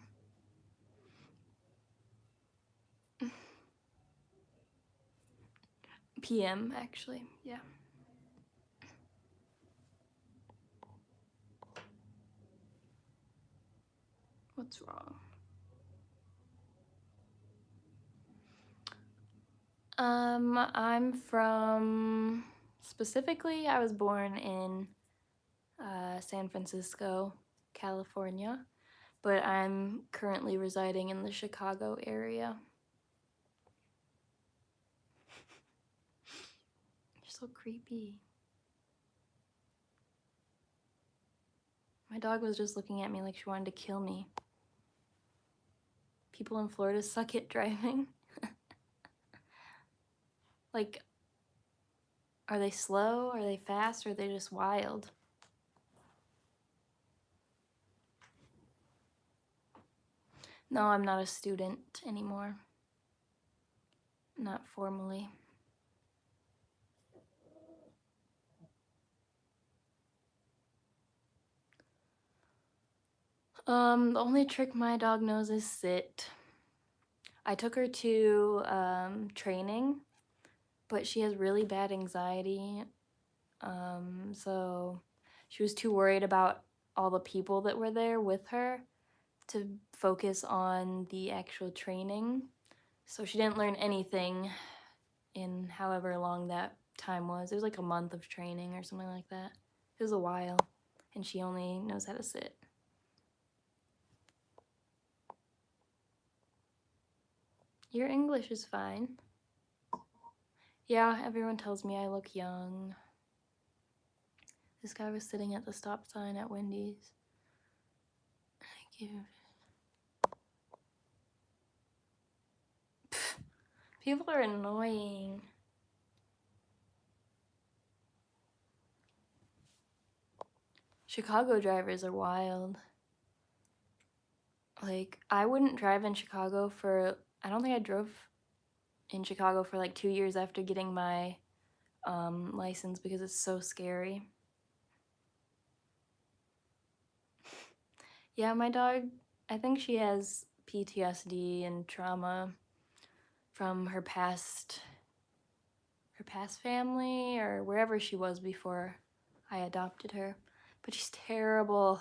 PM actually, yeah. What's wrong? I'm from, specifically, I was born in San Francisco, California, but I'm currently residing in the Chicago area. You're so creepy. My dog was just looking at me like she wanted to kill me. People in Florida suck at driving. Like, are they slow? Are they fast? Or are they just wild? No, I'm not a student anymore. Not formally. The only trick my dog knows is sit. I took her to training, but she has really bad anxiety. So she was too worried about all the people that were there with her to focus on the actual training. So she didn't learn anything in however long that time was. It was like a month of training or something like that. It was a while, and she only knows how to sit. Your English is fine. Yeah, everyone tells me I look young. This guy was sitting at the stop sign at Wendy's. People are annoying. Chicago drivers are wild. Like, I wouldn't drive in Chicago for, I don't think I drove in Chicago for like 2 years after getting my license because it's so scary. Yeah, my dog, I think she has PTSD and trauma from her past family or wherever she was before I adopted her. But she's terrible,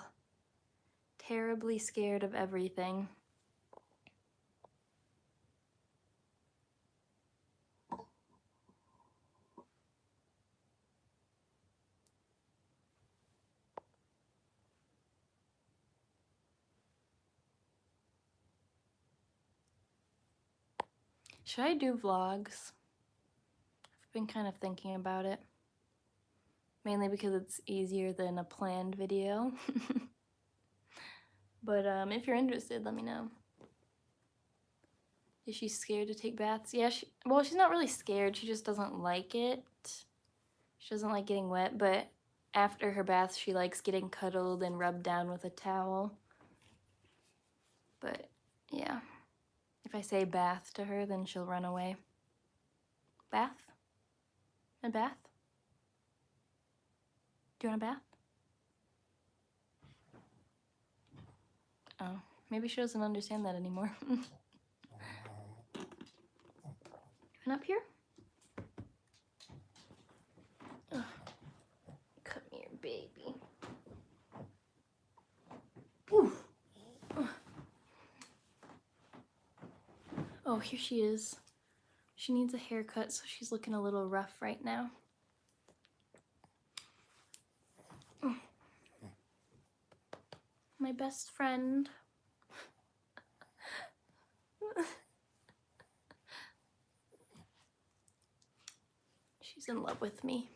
terribly scared of everything. Should I do vlogs? I've been kind of thinking about it. Mainly because it's easier than a planned video. But if you're interested, let me know. Is she scared to take baths? Yeah, well, she's not really scared. She just doesn't like it. She doesn't like getting wet, but after her bath, she likes getting cuddled and rubbed down with a towel. But yeah, if I say bath to her, then she'll run away. Bath? A bath? Do you want a bath? Oh, maybe she doesn't understand that anymore. And up here? Oh, come here, baby. Ooh. Oh, here she is. She needs a haircut, so she's looking a little rough right now. my best friend. She's in love with me.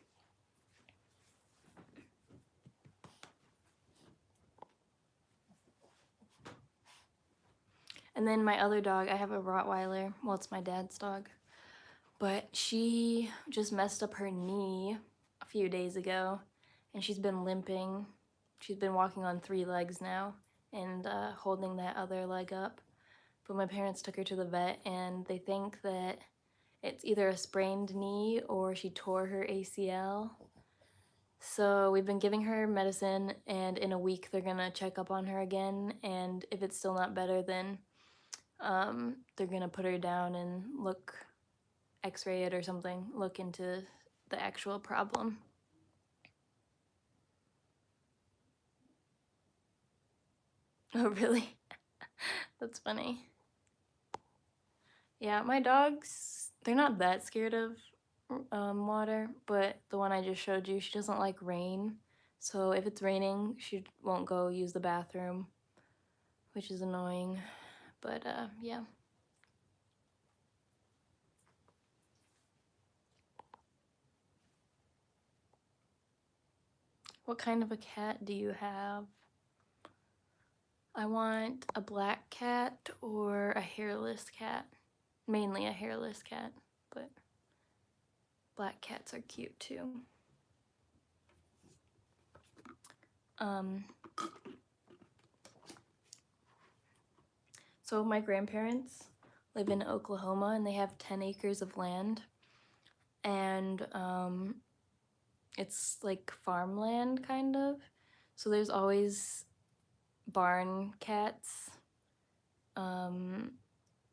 And then my other dog, I have a Rottweiler. Well, it's my dad's dog. But she just messed up her knee a few days ago, and she's been limping. She's been walking on 3 legs now and holding that other leg up. But my parents took her to the vet, and they think that it's either a sprained knee or she tore her ACL. So we've been giving her medicine, and in a week they're gonna check up on her again, and if it's still not better, then they're gonna put her down and x-ray it or something, look into the actual problem. Oh, really? That's funny. Yeah, my dogs, they're not that scared of water, but the one I just showed you, she doesn't like rain. So if it's raining, she won't go use the bathroom, which is annoying. But yeah. What kind of a cat do you have? I want a black cat or a hairless cat. Mainly a hairless cat, but black cats are cute too. So my grandparents live in Oklahoma, and they have 10 acres of land, and it's like farmland kind of. So there's always barn cats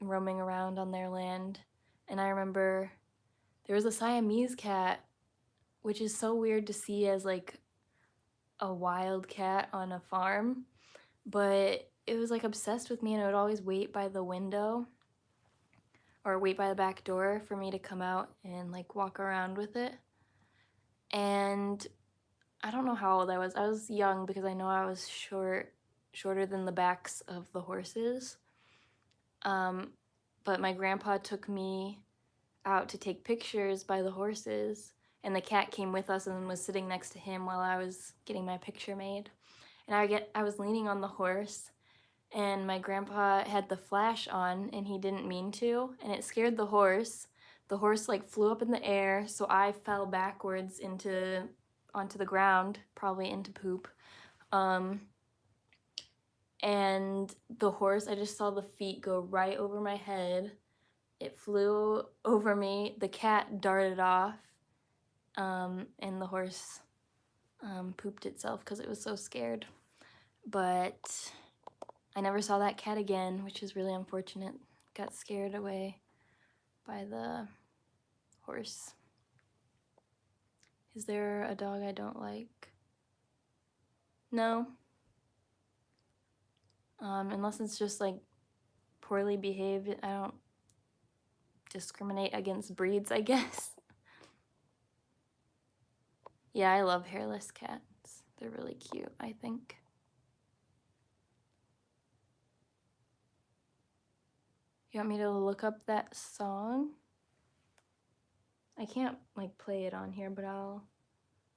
roaming around on their land. And I remember there was a Siamese cat, which is so weird to see as like a wild cat on a farm, but it was like obsessed with me, and it would always wait by the window or wait by the back door for me to come out and like walk around with it. And I don't know how old I was. I was young because I know I was shorter than the backs of the horses. But my grandpa took me out to take pictures by the horses, and the cat came with us and was sitting next to him while I was getting my picture made. And I was leaning on the horse, and my grandpa had the flash on, and he didn't mean to, and it scared the horse. The horse like flew up in the air, so I fell backwards onto the ground, probably into poop. And the horse, I just saw the feet go right over my head. It flew over me. The cat darted off, and the horse pooped itself because it was so scared. But I never saw that cat again, which is really unfortunate. Got scared away by the horse. Is there a dog I don't like? No. Unless it's just like poorly behaved. I don't discriminate against breeds, I guess. Yeah, I love hairless cats. They're really cute, I think. You want me to look up that song? I can't like play it on here, but I'll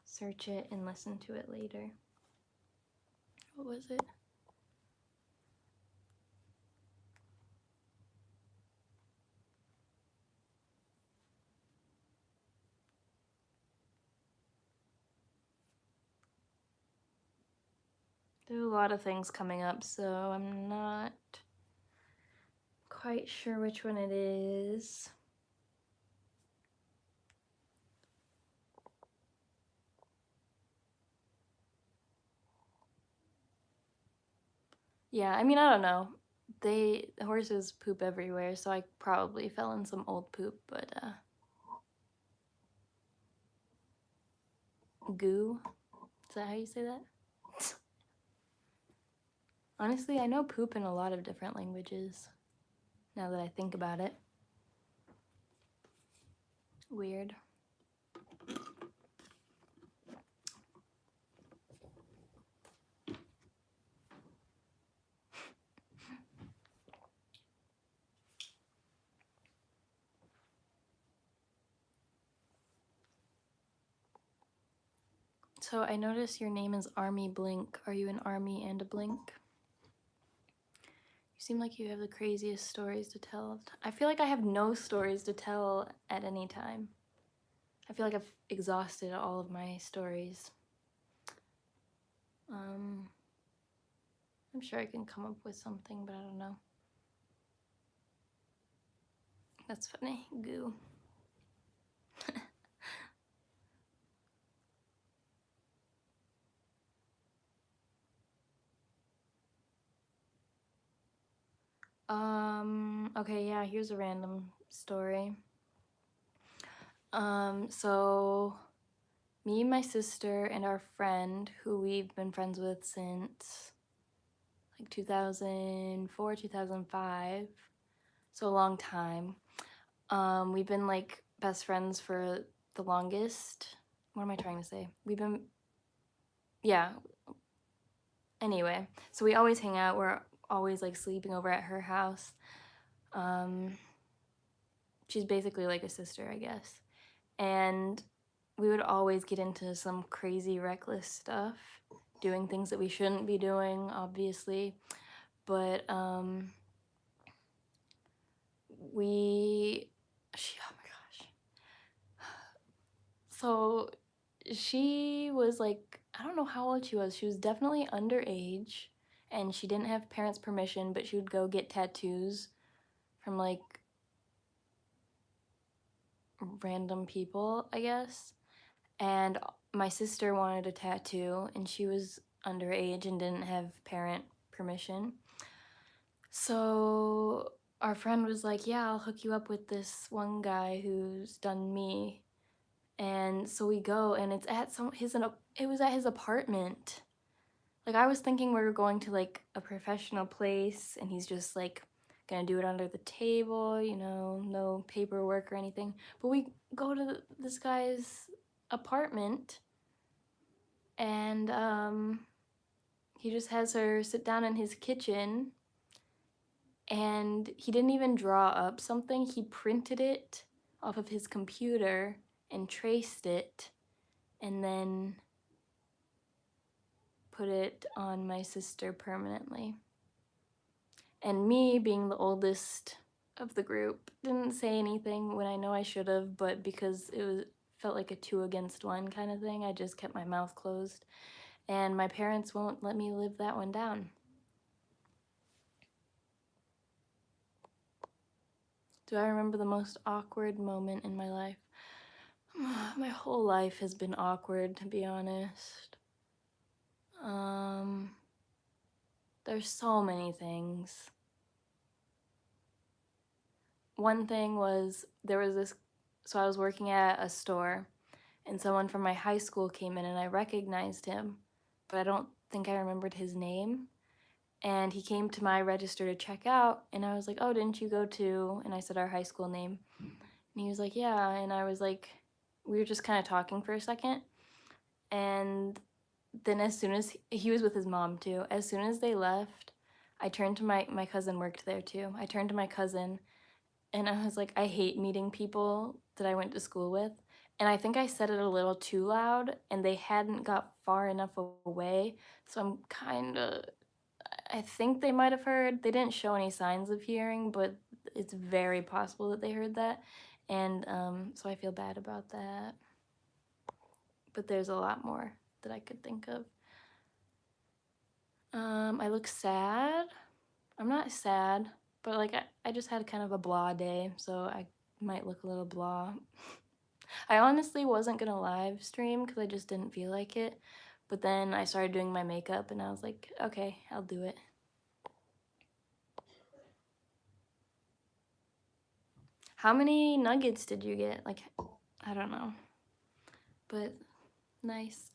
search it and listen to it later. What was it? There are a lot of things coming up, so I'm not quite sure which one it is. Yeah, I mean, I don't know. Horses poop everywhere, so I probably fell in some old poop, but goo? Is that how you say that? Honestly, I know poop in a lot of different languages, now that I think about it. Weird. So I noticed your name is Army Blink. Are you an army and a blink? You seem like you have the craziest stories to tell. I feel like I have no stories to tell at any time. I feel like I've exhausted all of my stories. I'm sure I can come up with something, but I don't know. That's funny. Goo. Okay, yeah, here's a random story. So me, my sister, and our friend, who we've been friends with since like 2004, 2005, so a long time. We've been like best friends for the longest. What am I trying to say? Yeah. Anyway, so we always hang out. We're always like sleeping over at her house. She's basically like a sister, I guess. And we would always get into some crazy reckless stuff, doing things that we shouldn't be doing, obviously. But oh my gosh. So she was like, I don't know how old she was. She was definitely underage, and she didn't have parents' permission, but she would go get tattoos from like random people, I guess. And my sister wanted a tattoo, and she was underage and didn't have parent permission. So our friend was like, yeah, I'll hook you up with this one guy who's done me. And so we go, and it's at it was at his apartment. Like, I was thinking we were going to like a professional place, and he's just like gonna do it under the table, you know, no paperwork or anything. But we go to this guy's apartment, and he just has her sit down in his kitchen, and he didn't even draw up something. He printed it off of his computer and traced it, and then put it on my sister permanently. And me, being the oldest of the group, didn't say anything when I know I should have, but because felt like a 2 against 1 kind of thing, I just kept my mouth closed. And my parents won't let me live that one down. Do I remember the most awkward moment in my life? My whole life has been awkward, to be honest. There's so many things. One thing was, so I was working at a store, and someone from my high school came in, and I recognized him, but I don't think I remembered his name. And he came to my register to check out, and I was like, oh, didn't you go to, and I said our high school name. And he was like, yeah, and I was like, we were just kind of talking for a second, and then as soon as he was with his mom too, as soon as they left, I turned to my cousin worked there too. I turned to my cousin, and I was like, I hate meeting people that I went to school with. And I think I said it a little too loud, and they hadn't got far enough away, so I think they might have heard. They didn't show any signs of hearing, but it's very possible that they heard that. And so I feel bad about that. But there's a lot more that I could think of. I look sad. I'm not sad, but like I just had kind of a blah day, so I might look a little blah. I honestly wasn't gonna live stream because I just didn't feel like it. But then I started doing my makeup, and I was like, okay, I'll do it. How many nuggets did you get? Like, I don't know. But nice.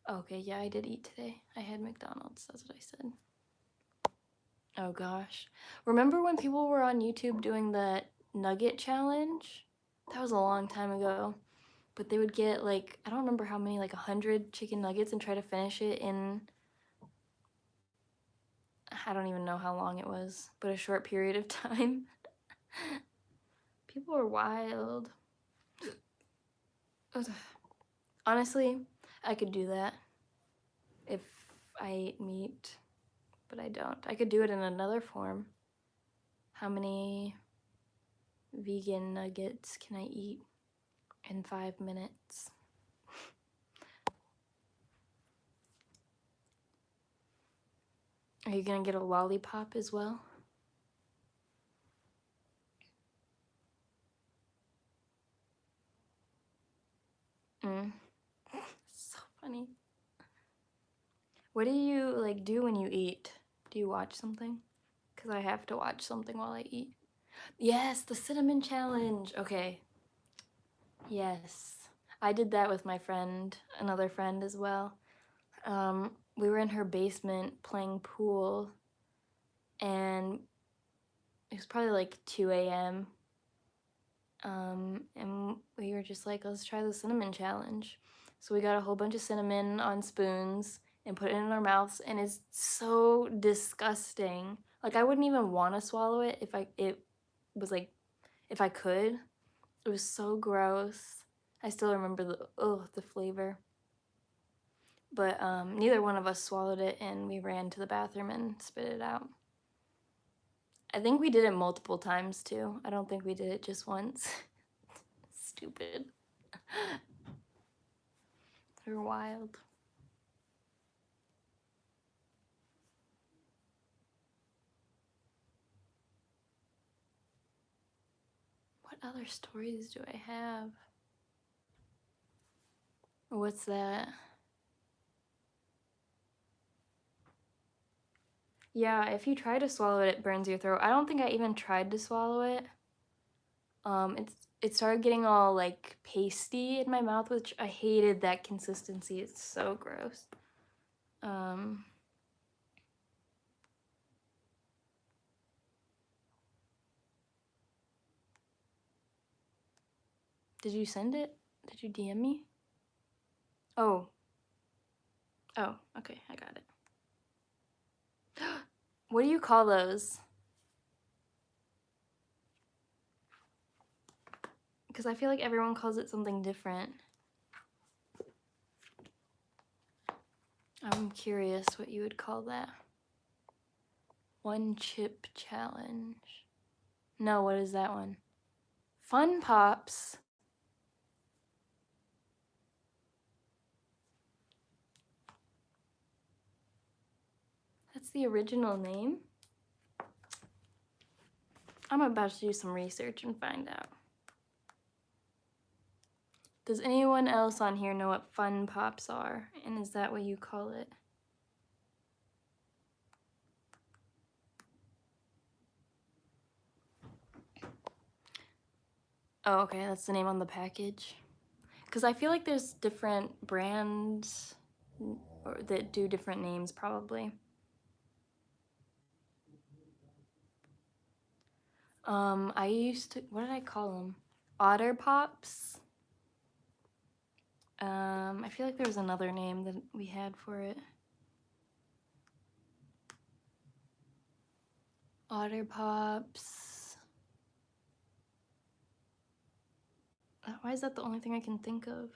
Okay, yeah, I did eat today. I had McDonald's, that's what I said. Oh gosh. Remember when people were on YouTube doing the nugget challenge? That was a long time ago. But they would get like, I don't remember how many, like 100 chicken nuggets and try to finish it in, I don't even know how long it was, but a short period of time. People were wild. Ugh. Honestly, I could do that if I ate meat, but I don't. I could do it in another form. How many vegan nuggets can I eat in 5 minutes? Are you gonna get a lollipop as well? So funny. What do you like do when you eat? Do you watch something? Because I have to watch something while I eat. Yes, the cinnamon challenge. Okay. Yes. I did that with my friend, another friend as well. We were in her basement playing pool, and it was probably like 2 a.m. And we were just like, let's try the cinnamon challenge. So we got a whole bunch of cinnamon on spoons and put it in our mouths, and it's so disgusting. Like, I wouldn't even want to swallow it if it was like, if I could. It was so gross. I still remember the flavor. But neither one of us swallowed it, and we ran to the bathroom and spit it out. I think we did it multiple times too. I don't think we did it just once. Stupid. They're wild. What other stories do I have? What's that? Yeah, if you try to swallow it, it burns your throat. I don't think I even tried to swallow it. It started getting all like pasty in my mouth, which I hated that consistency. It's so gross. Did you send it? Did you DM me? Oh. Oh, okay, I got it. What do you call those? Because I feel like everyone calls it something different. I'm curious what you would call that. One chip challenge. No, what is that one? Fun Pops. That's the original name? I'm about to do some research and find out. Does anyone else on here know what Fun Pops are? And is that what you call it? Oh, okay, that's the name on the package. Because I feel like there's different brands that do different names, probably. I used to, what did I call them? Otter Pops. I feel like there was another name that we had for it. Otter Pops. Why is that the only thing I can think of?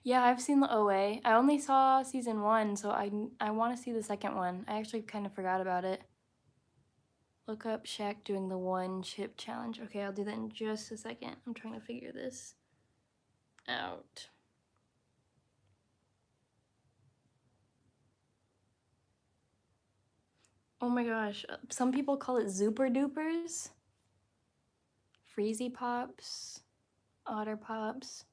Yeah, I've seen the OA. I only saw season 1, so I want to see the second one. I actually kind of forgot about it. Look up Shaq doing the one chip challenge. Okay, I'll do that in just a second. I'm trying to figure this out. Oh my gosh, some people call it Zooper Doopers. Freezy Pops. Otter Pops.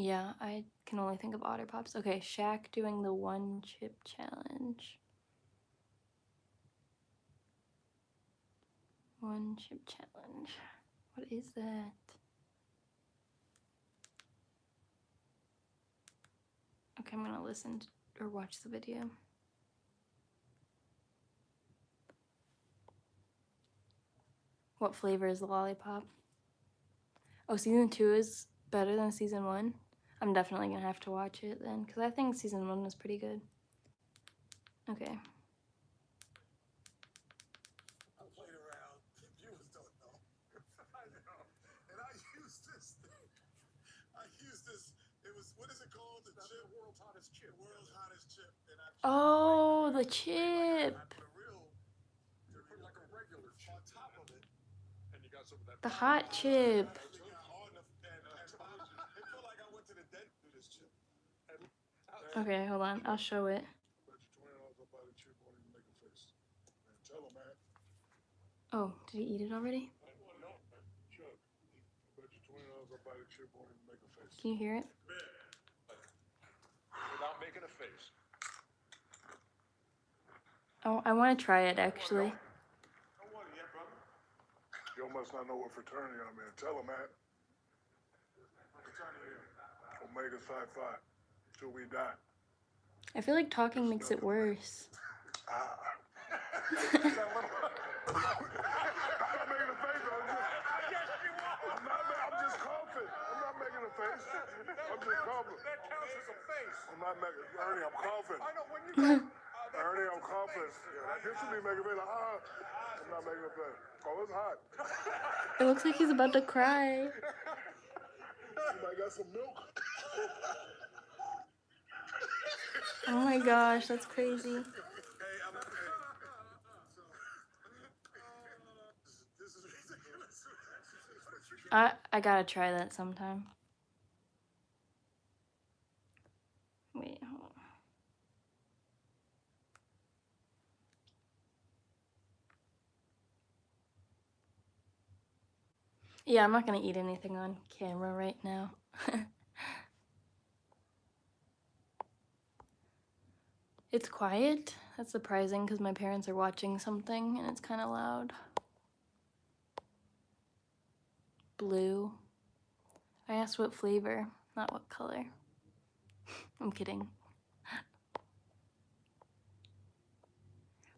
Yeah, I can only think of Otter Pops. Okay, Shaq doing the one chip challenge. One chip challenge. What is that? Okay, I'm gonna listen or watch the video. What flavor is the lollipop? Oh, season 2 is better than season 1? I'm definitely gonna have to watch it then, because I think season 1 was pretty good. Okay. I played around. Viewers don't know. I know. And I used this thing. It was, what is it called? The chip. The world's hottest chip. The world's hottest chip. And I Oh, the chip. I put a real, like a regular chip on top of it. And you got some of that. The hot chip. It felt like I went to the dentist with this chip. Okay, hold on. I'll show it. Oh, did he eat it already? Can you hear it? Without making a face. Oh, I want to try it actually. Don't worry yet, brother. You must not know what fraternity I'm in. Tell him, man. Omega Psi Phi. Till we die. I feel like talking makes it worse. I'm not making a face. I'm just coughing. I'm not making a face. I'm just coughing. That counts as a face. I'm not making. Ernie, I'm coughing. I know when you. Ernie, I'm coughing. Yeah, this should be making me like I'm not making a face. Oh, it's hot. It looks like he's about to cry. You might got some milk. Oh my gosh, that's crazy. I gotta try that sometime. Wait, hold on. Yeah, I'm not gonna eat anything on camera right now. It's quiet. That's surprising because my parents are watching something and it's kind of loud. Blue. I asked what flavor, not what color. I'm kidding.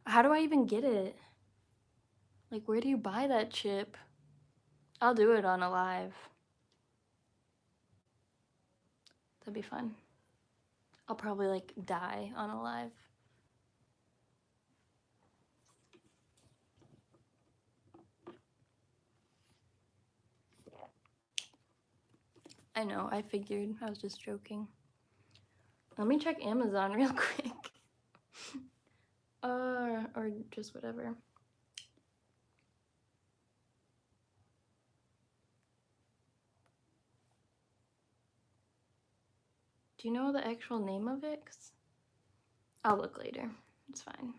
How do I even get it? Like, where do you buy that chip? I'll do it on a live. That'd be fun. I'll probably like die on a live. I know, I figured. I was just joking. Let me check Amazon real quick. Or just whatever. Do you know the actual name of it? 'Cause I'll look later. It's fine.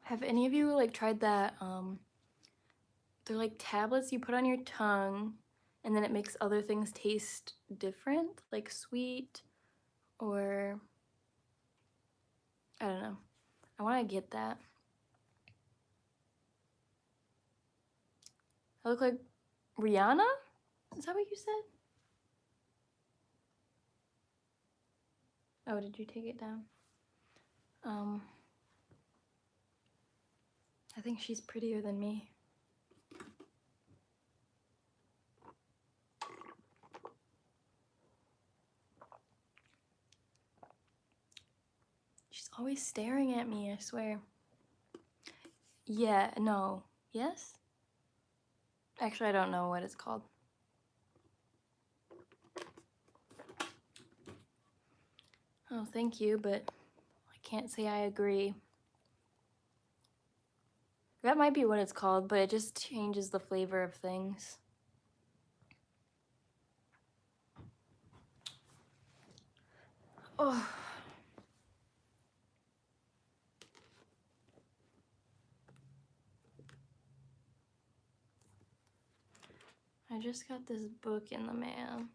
Have any of you like tried that? They're like tablets you put on your tongue and then it makes other things taste different, like sweet or I don't know. I want to get that. I look like Rihanna? Is that what you said? Oh, did you take it down? I think she's prettier than me. She's always staring at me, I swear. Yeah, no. Yes? Actually, I don't know what it's called. Oh, thank you, but I can't say I agree. That might be what it's called, but it just changes the flavor of things. Oh. I just got this book in the mail.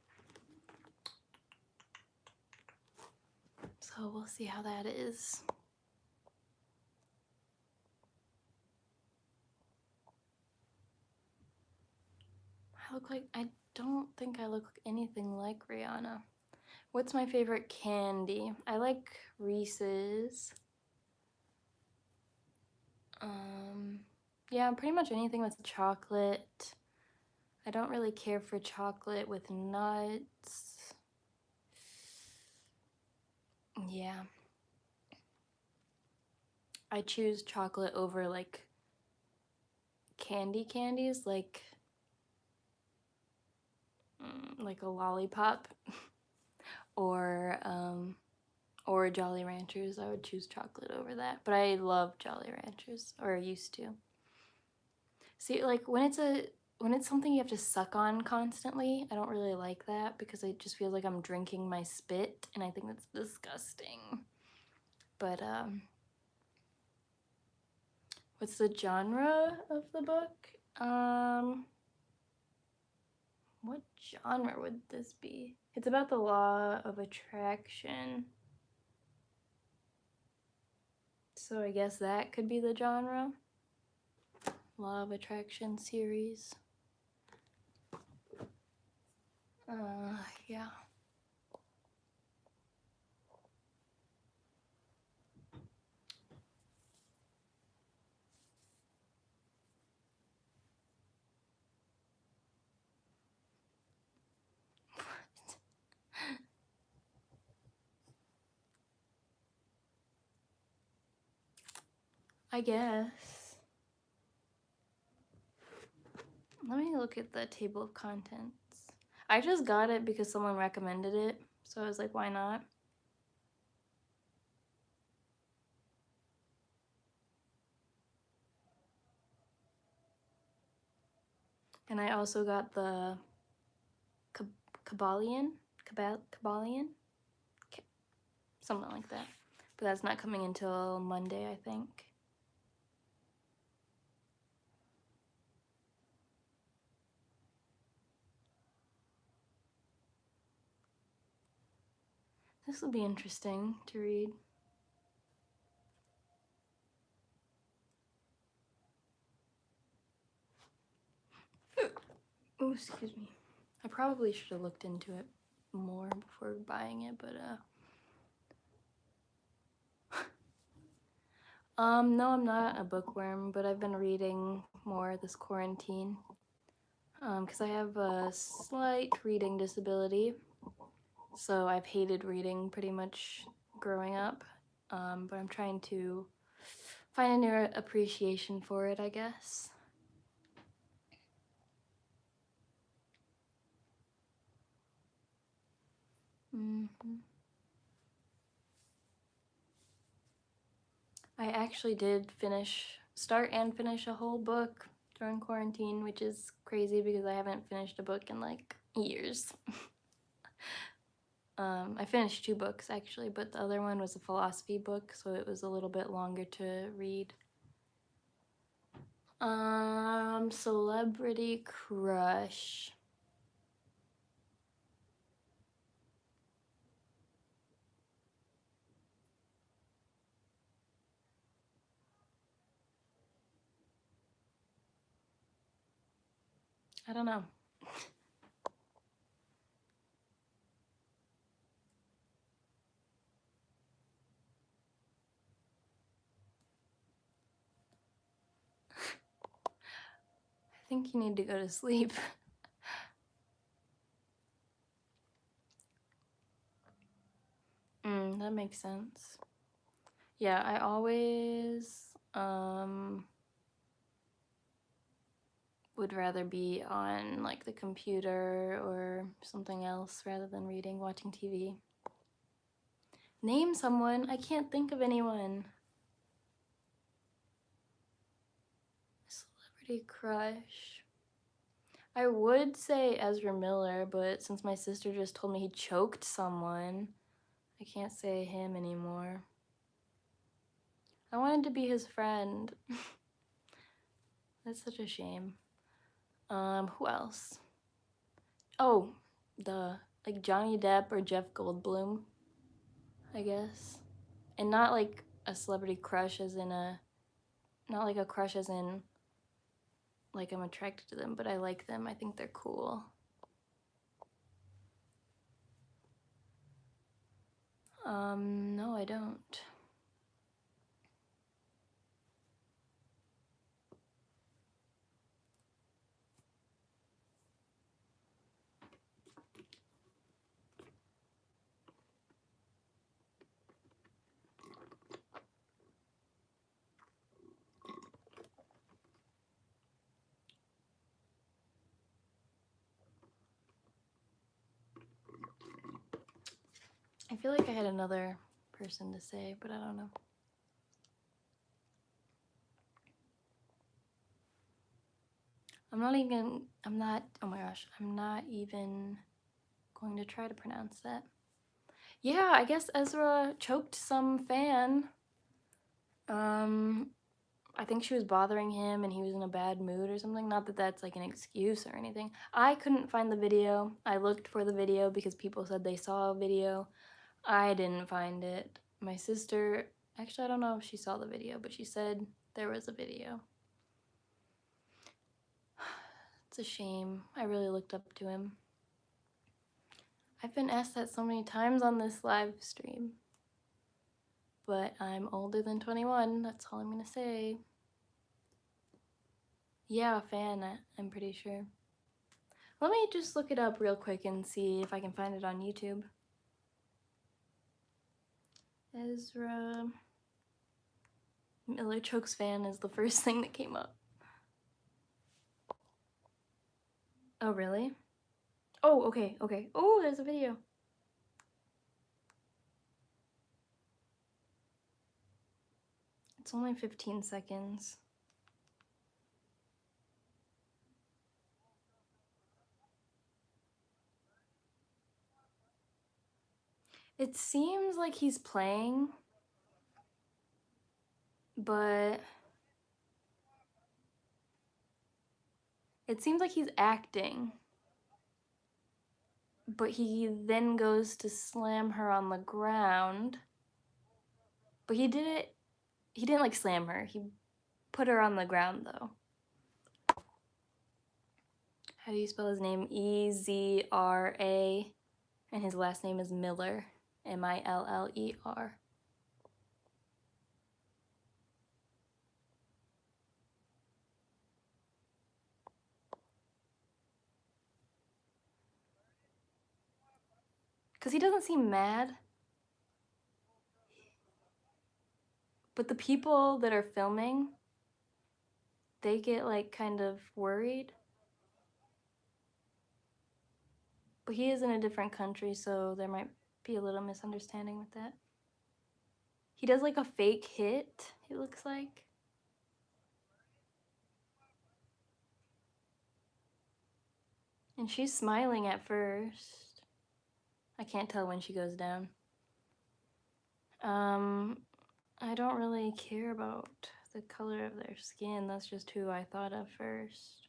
So we'll see how that is. I look like don't think I look anything like Rihanna. What's my favorite candy? I like Reese's. Yeah, pretty much anything with chocolate. I don't really care for chocolate with nuts. Yeah. I choose chocolate over like candies, like a lollipop or Jolly Ranchers. I would choose chocolate over that, but I love Jolly Ranchers, or used to. See, like when it's something you have to suck on constantly, I don't really like that because it just feels like I'm drinking my spit, and I think that's disgusting. But what's the genre of the book? What genre would this be? It's about the law of attraction. So I guess that could be the genre. Law of Attraction series. Yeah. I guess. Let me look at the table of contents. I just got it because someone recommended it, so I was like, why not? And I also got the Kabbalion? Something like that. But that's not coming until Monday, I think. This will be interesting to read. Oh, excuse me. I probably should have looked into it more before buying it, but no, I'm not a bookworm, but I've been reading more this quarantine. Because I have a slight reading disability, so I've hated reading pretty much growing up. But I'm trying to find a new appreciation for it, I guess. I actually did start and finish a whole book during quarantine, which is crazy because I haven't finished a book in like years. I finished 2 books actually, but the other one was a philosophy book, so it was a little bit longer to read. Celebrity crush. I don't know. I think you need to go to sleep. That makes sense. Yeah, I always would rather be on like the computer or something else rather than reading, watching TV. Name someone. I can't think of anyone. Celebrity crush. I would say Ezra Miller, but since my sister just told me he choked someone, I can't say him anymore. I wanted to be his friend. That's such a shame. Who else? Oh, like Johnny Depp or Jeff Goldblum, I guess. And not like a celebrity crush not like a crush as in like I'm attracted to them, but I like them. I think they're cool. No, I don't. I feel like I had another person to say, but I don't know. I'm not, oh my gosh, I'm not even going to try to pronounce that. Yeah, I guess Ezra choked some fan. I think she was bothering him and he was in a bad mood or something. Not that that's like an excuse or anything. I couldn't find the video. I looked for the video because people said they saw a video. I didn't find it. My sister, actually I don't know if she saw the video, but she said there was a video. It's a shame. I really looked up to him. I've been asked that so many times on this live stream. But I'm older than 21, that's all I'm gonna say. Yeah, fan, I'm pretty sure. Let me just look it up real quick and see if I can find it on YouTube. Ezra Miller chokes fan is the first thing that came up. Oh, really? Oh, okay. Oh, there's a video. It's only 15 seconds. It seems like he's playing, but it seems like he's acting. But he then goes to slam her on the ground. But he didn't like slam her. He put her on the ground though. How do you spell his name? E-Z-R-A, and his last name is Miller, M-I-L-L-E-R. Because he doesn't seem mad. But the people that are filming, they get like kind of worried. But he is in a different country, so there might be a little misunderstanding with that. He does like a fake hit, it looks like. And she's smiling at first. I can't tell when she goes down. I don't really care about the color of their skin. That's just who I thought of first.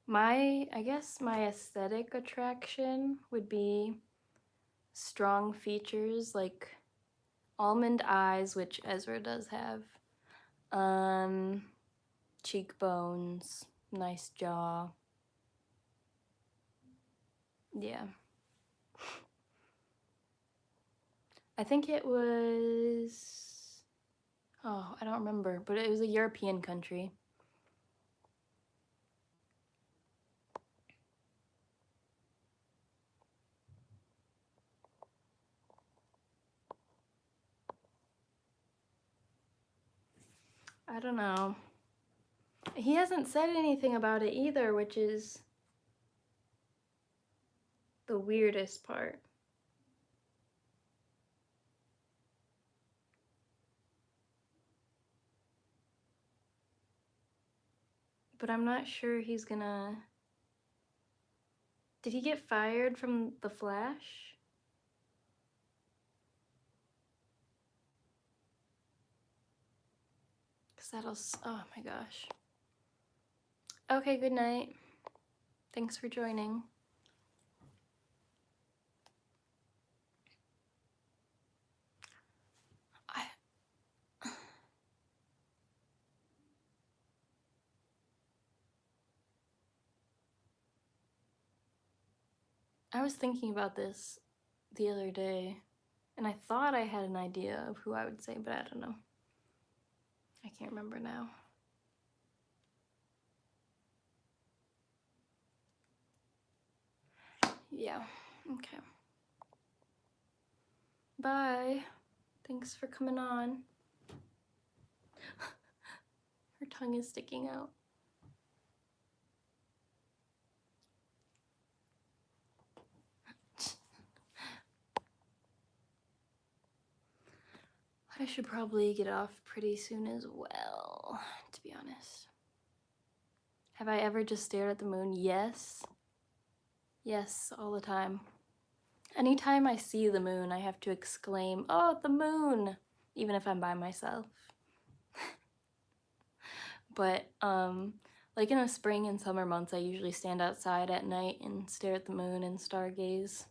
I guess my aesthetic attraction would be strong features like almond eyes, which Ezra does have, cheekbones, nice jaw. Yeah. I think it was, oh, I don't remember, but it was a European country. I don't know. He hasn't said anything about it either, which is the weirdest part. But I'm not sure he's gonna... Did he get fired from The Flash? Because that'll... Oh my gosh. Okay, good night. Thanks for joining. I was thinking about this the other day, and I thought I had an idea of who I would say, but I don't know. I can't remember now. Yeah, okay. Bye. Thanks for coming on. Her tongue is sticking out. I should probably get off pretty soon as well, to be honest. Have I ever just stared at the moon? Yes. Yes, all the time. Anytime I see the moon, I have to exclaim, "Oh, the moon!" Even if I'm by myself. But, like in the spring and summer months, I usually stand outside at night and stare at the moon and stargaze.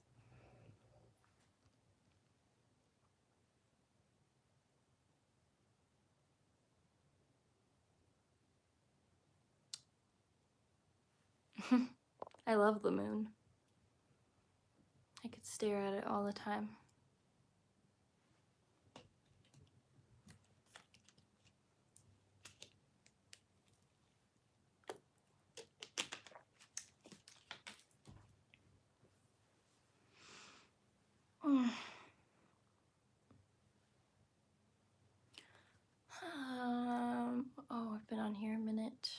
I love the moon. I could stare at it all the time. Oh, I've been on here a minute.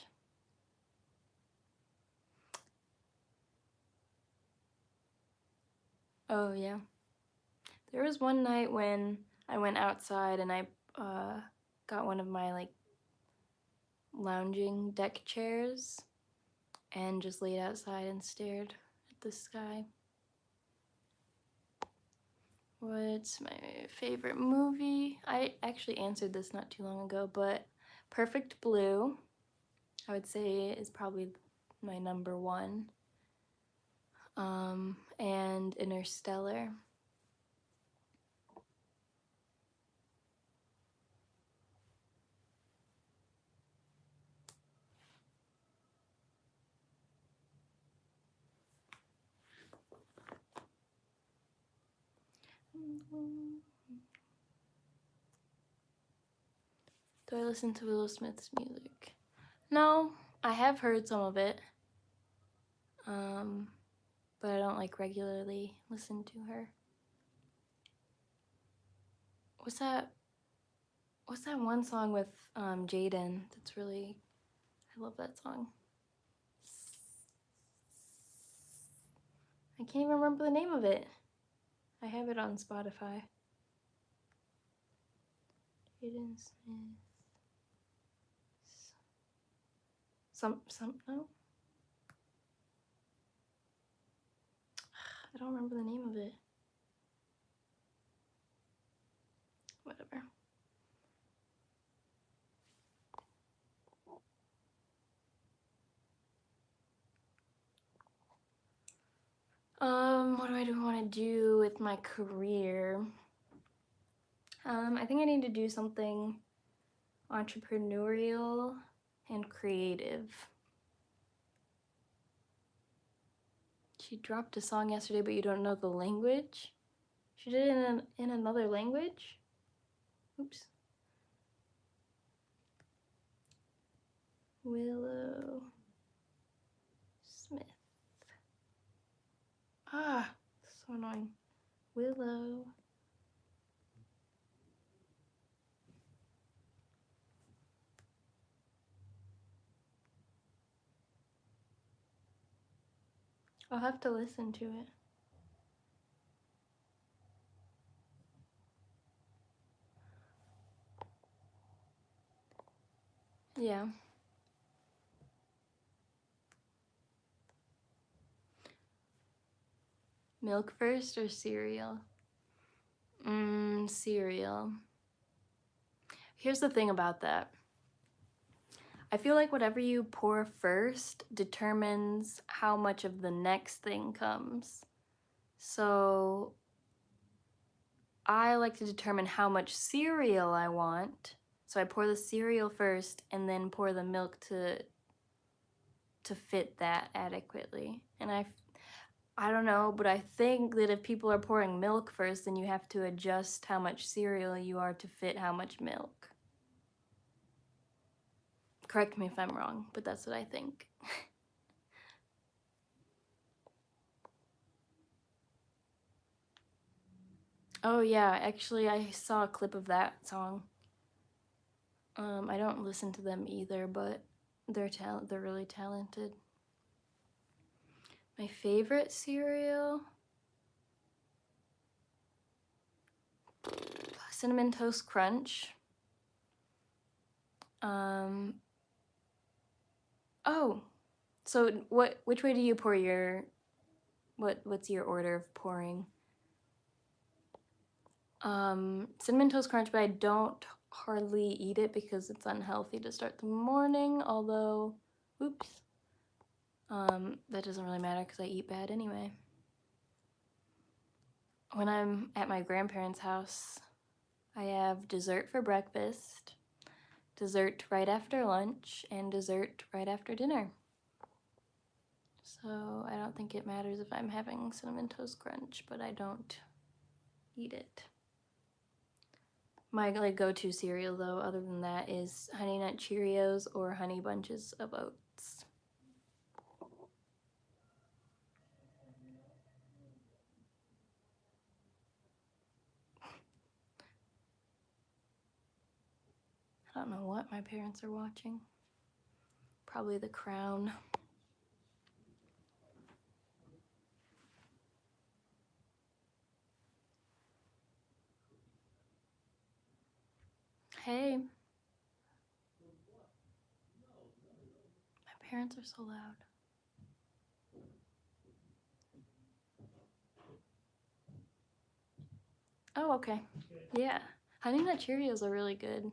Oh, yeah. There was one night when I went outside and I got one of my, like, lounging deck chairs and just laid outside and stared at the sky. What's my favorite movie? I actually answered this not too long ago, but Perfect Blue, I would say, is probably my number one. And Interstellar. Do I listen to Willow Smith's music? No, I have heard some of it. But I don't like regularly listen to her. What's that one song with Jaden that's really, I love that song. I can't even remember the name of it. I have it on Spotify. Jaden Smith. No? I don't remember the name of it. Whatever. What do I want to do with my career? I think I need to do something entrepreneurial and creative. She dropped a song yesterday, but you don't know the language? She did it in another language? Oops. Willow Smith. Ah, so annoying. Willow. I'll have to listen to it. Yeah. Milk first or cereal? Cereal. Here's the thing about that. I feel like whatever you pour first determines how much of the next thing comes. So I like to determine how much cereal I want. So I pour the cereal first and then pour the milk to fit that adequately. And I don't know, but I think that if people are pouring milk first, then you have to adjust how much cereal you are to fit how much milk. Correct me if I'm wrong, but that's what I think. Oh yeah, actually I saw a clip of that song. I don't listen to them either, but they're really talented. My favorite cereal? Cinnamon Toast Crunch. Oh, so which way do you pour your, what's your order of pouring? Cinnamon Toast Crunch, but I don't hardly eat it because it's unhealthy to start the morning, although, oops. That doesn't really matter because I eat bad anyway. When I'm at my grandparents' house, I have dessert for breakfast, dessert right after lunch, and dessert right after dinner. So I don't think it matters if I'm having Cinnamon Toast Crunch, but I don't eat it. My go-to cereal, though, other than that, is Honey Nut Cheerios or Honey Bunches of Oats. I don't know what my parents are watching. Probably The Crown. Hey. My parents are so loud. Oh, okay. Yeah. Honey Nut Cheerios are really good.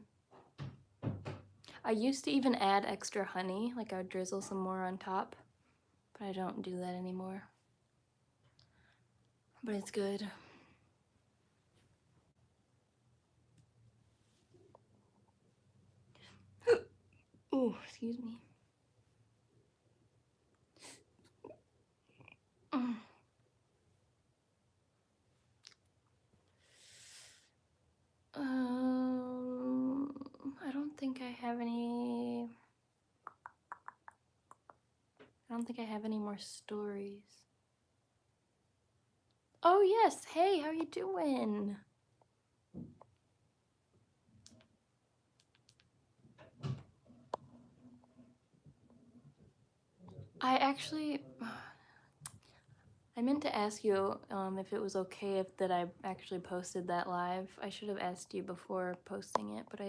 I used to even add extra honey, like I would drizzle some more on top, but I don't do that anymore. But it's good. Ooh, excuse me. I don't think I have any. I don't think I have any more stories. Oh yes, hey, how you doing? I meant to ask you if it was okay that I actually posted that live. I should have asked you before posting it, but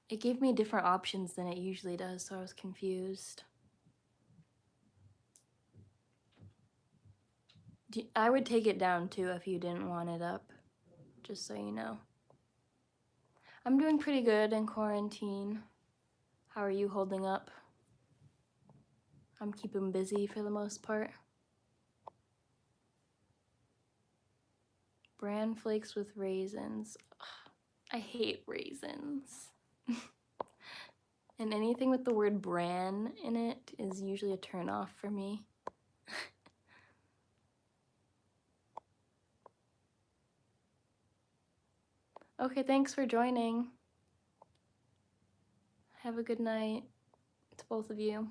it gave me different options than it usually does, so I was confused. I would take it down too if you didn't want it up, just so you know. I'm doing pretty good in quarantine. How are you holding up? I'm keeping busy for the most part. Bran flakes with raisins. Ugh, I hate raisins. And anything with the word bran in it is usually a turn-off for me. Okay, thanks for joining. Have a good night to both of you.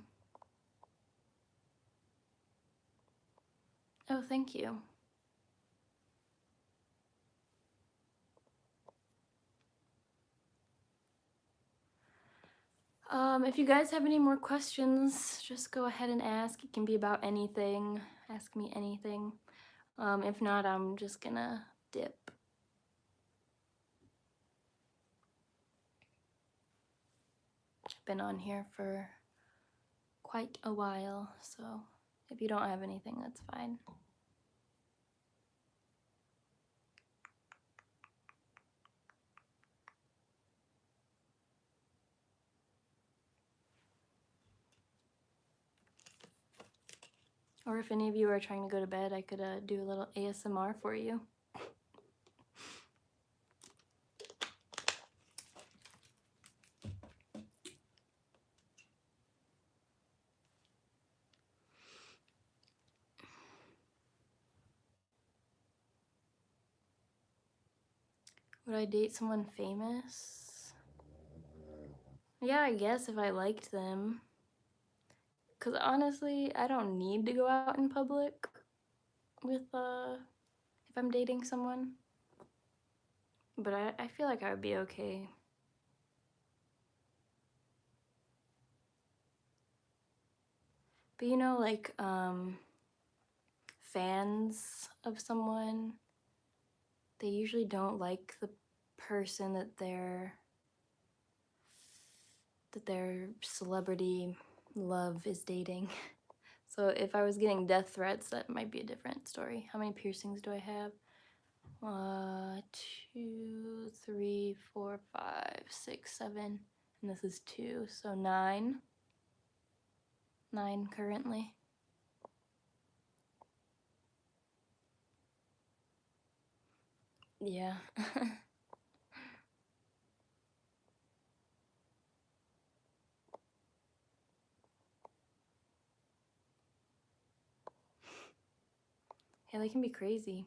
Oh, thank you. If you guys have any more questions, just go ahead and ask. It can be about anything. Ask me anything. If not, I'm just gonna dip. I've been on here for quite a while, so if you don't have anything, that's fine. Or if any of you are trying to go to bed, I could do a little ASMR for you. Would I date someone famous? Yeah, I guess if I liked them. Because honestly, I don't need to go out in public with, if I'm dating someone. But I feel like I would be okay. But you know, like, fans of someone, they usually don't like the person that their celebrity love is dating. So if I was getting death threats, that might be a different story. How many piercings do I have? 2, 3, 4, 5, 6, 7, and this is 2, so 9. 9 currently. Yeah. Yeah, they can be crazy.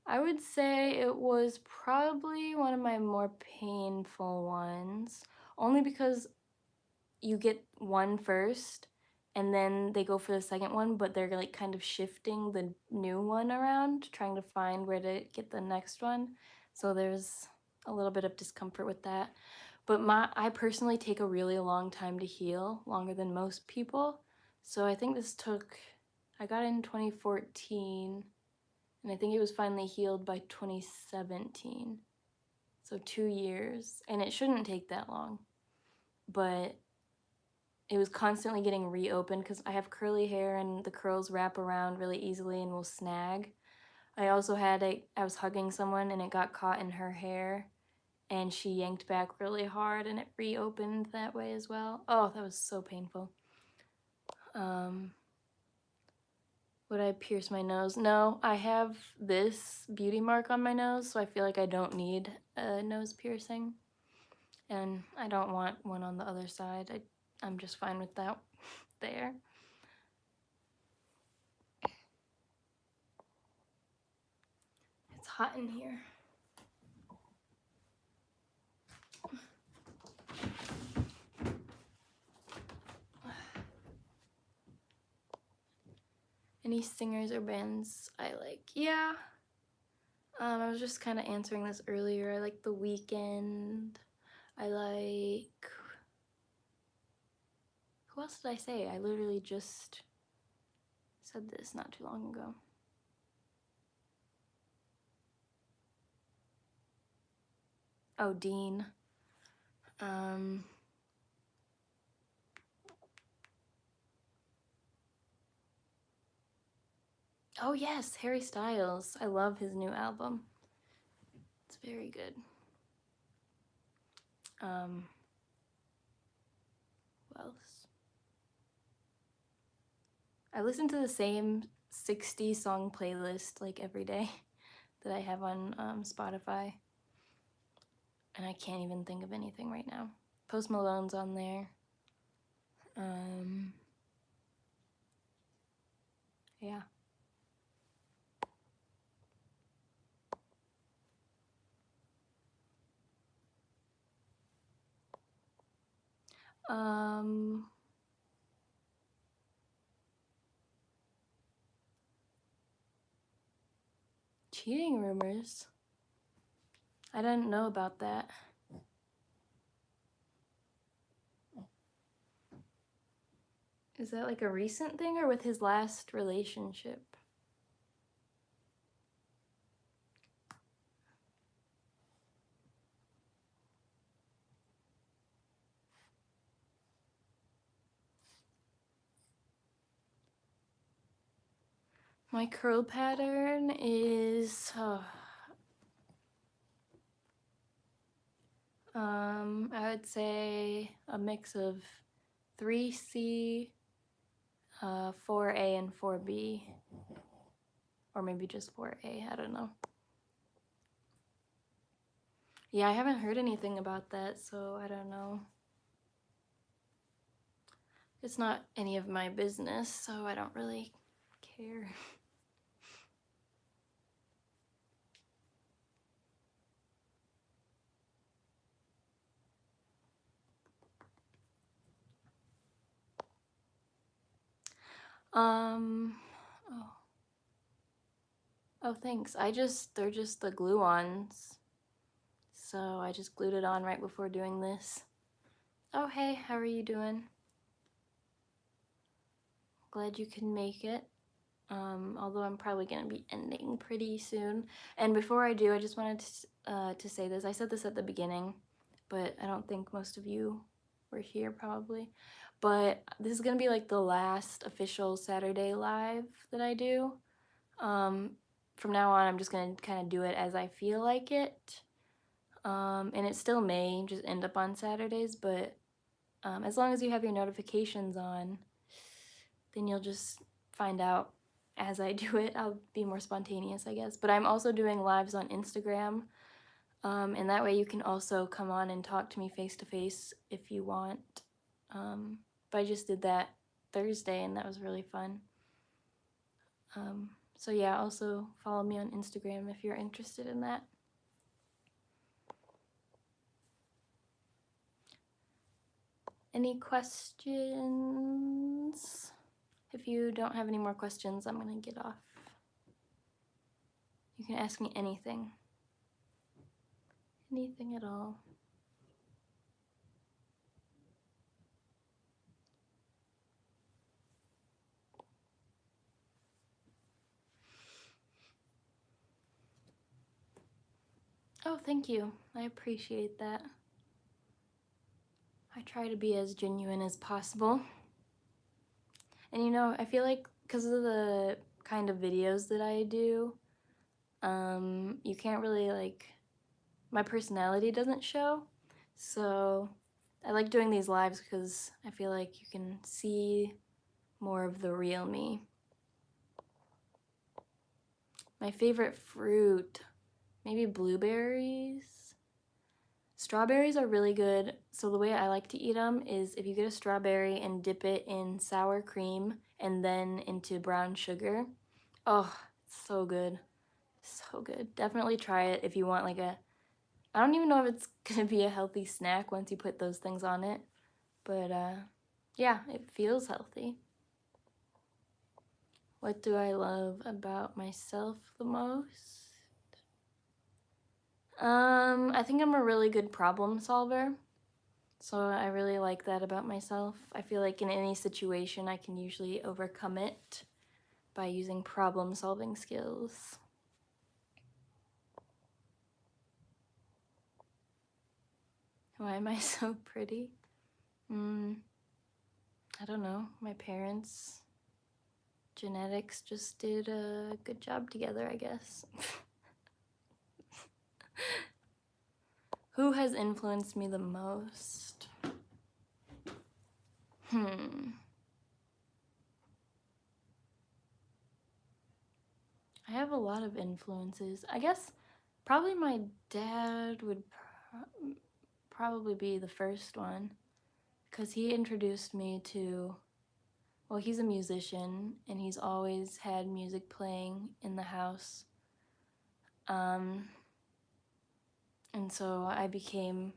I would say it was probably one of my more painful ones, only because you get one first and then they go for the second one, but they're like kind of shifting the new one around, trying to find where to get the next one. So there's a little bit of discomfort with that. But I personally take a really long time to heal, longer than most people. So I think I got it in 2014, and I think it was finally healed by 2017. So 2 years, and it shouldn't take that long. But it was constantly getting reopened because I have curly hair and the curls wrap around really easily and will snag. I also I was hugging someone and it got caught in her hair and she yanked back really hard and it reopened that way as well. Oh, that was so painful. Would I pierce my nose? No, I have this beauty mark on my nose, so I feel like I don't need a nose piercing. And I don't want one on the other side. I'm just fine with that there. It's hot in here. Any singers or bands I like? Yeah. I was just kind of answering this earlier. I like The Weeknd. I like... Who else did I say? I literally just said this not too long ago. Oh, Dean. Oh yes, Harry Styles. I love his new album. It's very good. Who else? I listen to the same 60 song playlist like every day that I have on Spotify. And I can't even think of anything right now. Post Malone's on there. Yeah. Cheating rumors. I didn't know about that. Is that like a recent thing or with his last relationship? My curl pattern is I would say a mix of 3C, 4A, and 4B. Or maybe just 4A, I don't know. Yeah, I haven't heard anything about that, so I don't know. It's not any of my business, so I don't really care. Oh. Oh, thanks. They're just the glue-ons. So I just glued it on right before doing this. Oh, hey, how are you doing? Glad you can make it. Although I'm probably gonna be ending pretty soon. And before I do, I just wanted to say this. I said this at the beginning, but I don't think most of you were here probably. But this is gonna be like the last official Saturday live that I do. From now on, I'm just gonna kind of do it as I feel like it. And it still may just end up on Saturdays, but as long as you have your notifications on, then you'll just find out as I do it. I'll be more spontaneous, I guess. But I'm also doing lives on Instagram, and that way you can also come on and talk to me face to face if you want. But I just did that Thursday, and that was really fun. So yeah, also follow me on Instagram if you're interested in that. Any questions? If you don't have any more questions, I'm gonna get off. You can ask me anything. Anything at all. Oh, thank you. I appreciate that. I try to be as genuine as possible. And you know, I feel like because of the kind of videos that I do, you can't really like, my personality doesn't show. So I like doing these lives because I feel like you can see more of the real me. My favorite fruit, maybe blueberries. Strawberries are really good. So the way I like to eat them is if you get a strawberry and dip it in sour cream and then into brown sugar. Oh, it's so good. So good. Definitely try it if you want like a, I don't even know if it's gonna be a healthy snack once you put those things on it. But yeah, it feels healthy. What do I love about myself the most? I think I'm a really good problem solver. So I really like that about myself. I feel like in any situation I can usually overcome it by using problem solving skills. Why am I so pretty? I don't know. My parents' genetics just did a good job together, I guess. Who has influenced me the most? I have a lot of influences. I guess probably my dad would probably be the first one because he introduced me to, well, he's a musician and he's always had music playing in the house. And so I became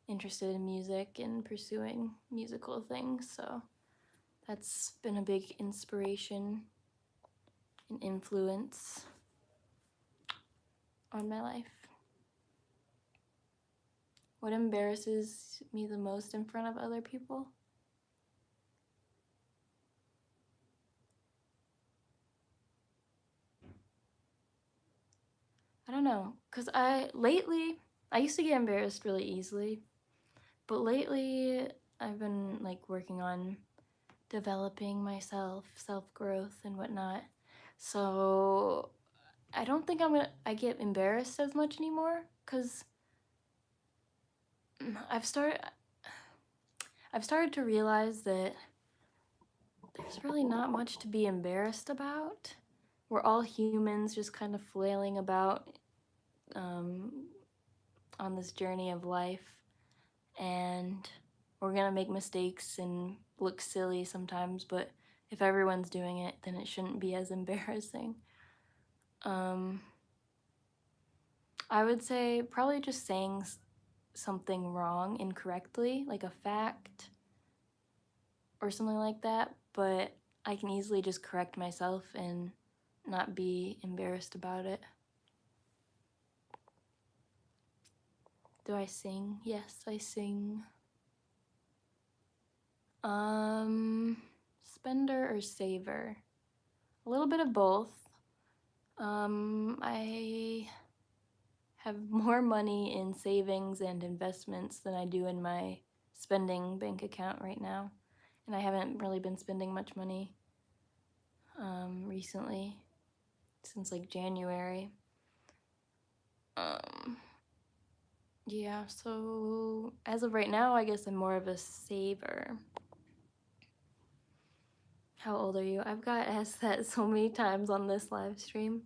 interested in music and pursuing musical things. So that's been a big inspiration and influence on my life. What embarrasses me the most in front of other people? I don't know, because lately, I used to get embarrassed really easily, but lately I've been like working on developing myself, self-growth and whatnot. So I don't think I get embarrassed as much anymore, because I've started to realize that there's really not much to be embarrassed about. We're all humans just kind of flailing about on this journey of life, and we're gonna make mistakes and look silly sometimes, but if everyone's doing it, then it shouldn't be as embarrassing. I would say probably just saying something wrong incorrectly, like a fact or something like that, but I can easily just correct myself and not be embarrassed about it. Do I sing? Yes, I sing. Spender or saver? A little bit of both. I have more money in savings and investments than I do in my spending bank account right now. And I haven't really been spending much money recently, since like January. Yeah, so as of right now, I guess I'm more of a saver. How old are you? I've got asked that so many times on this live stream.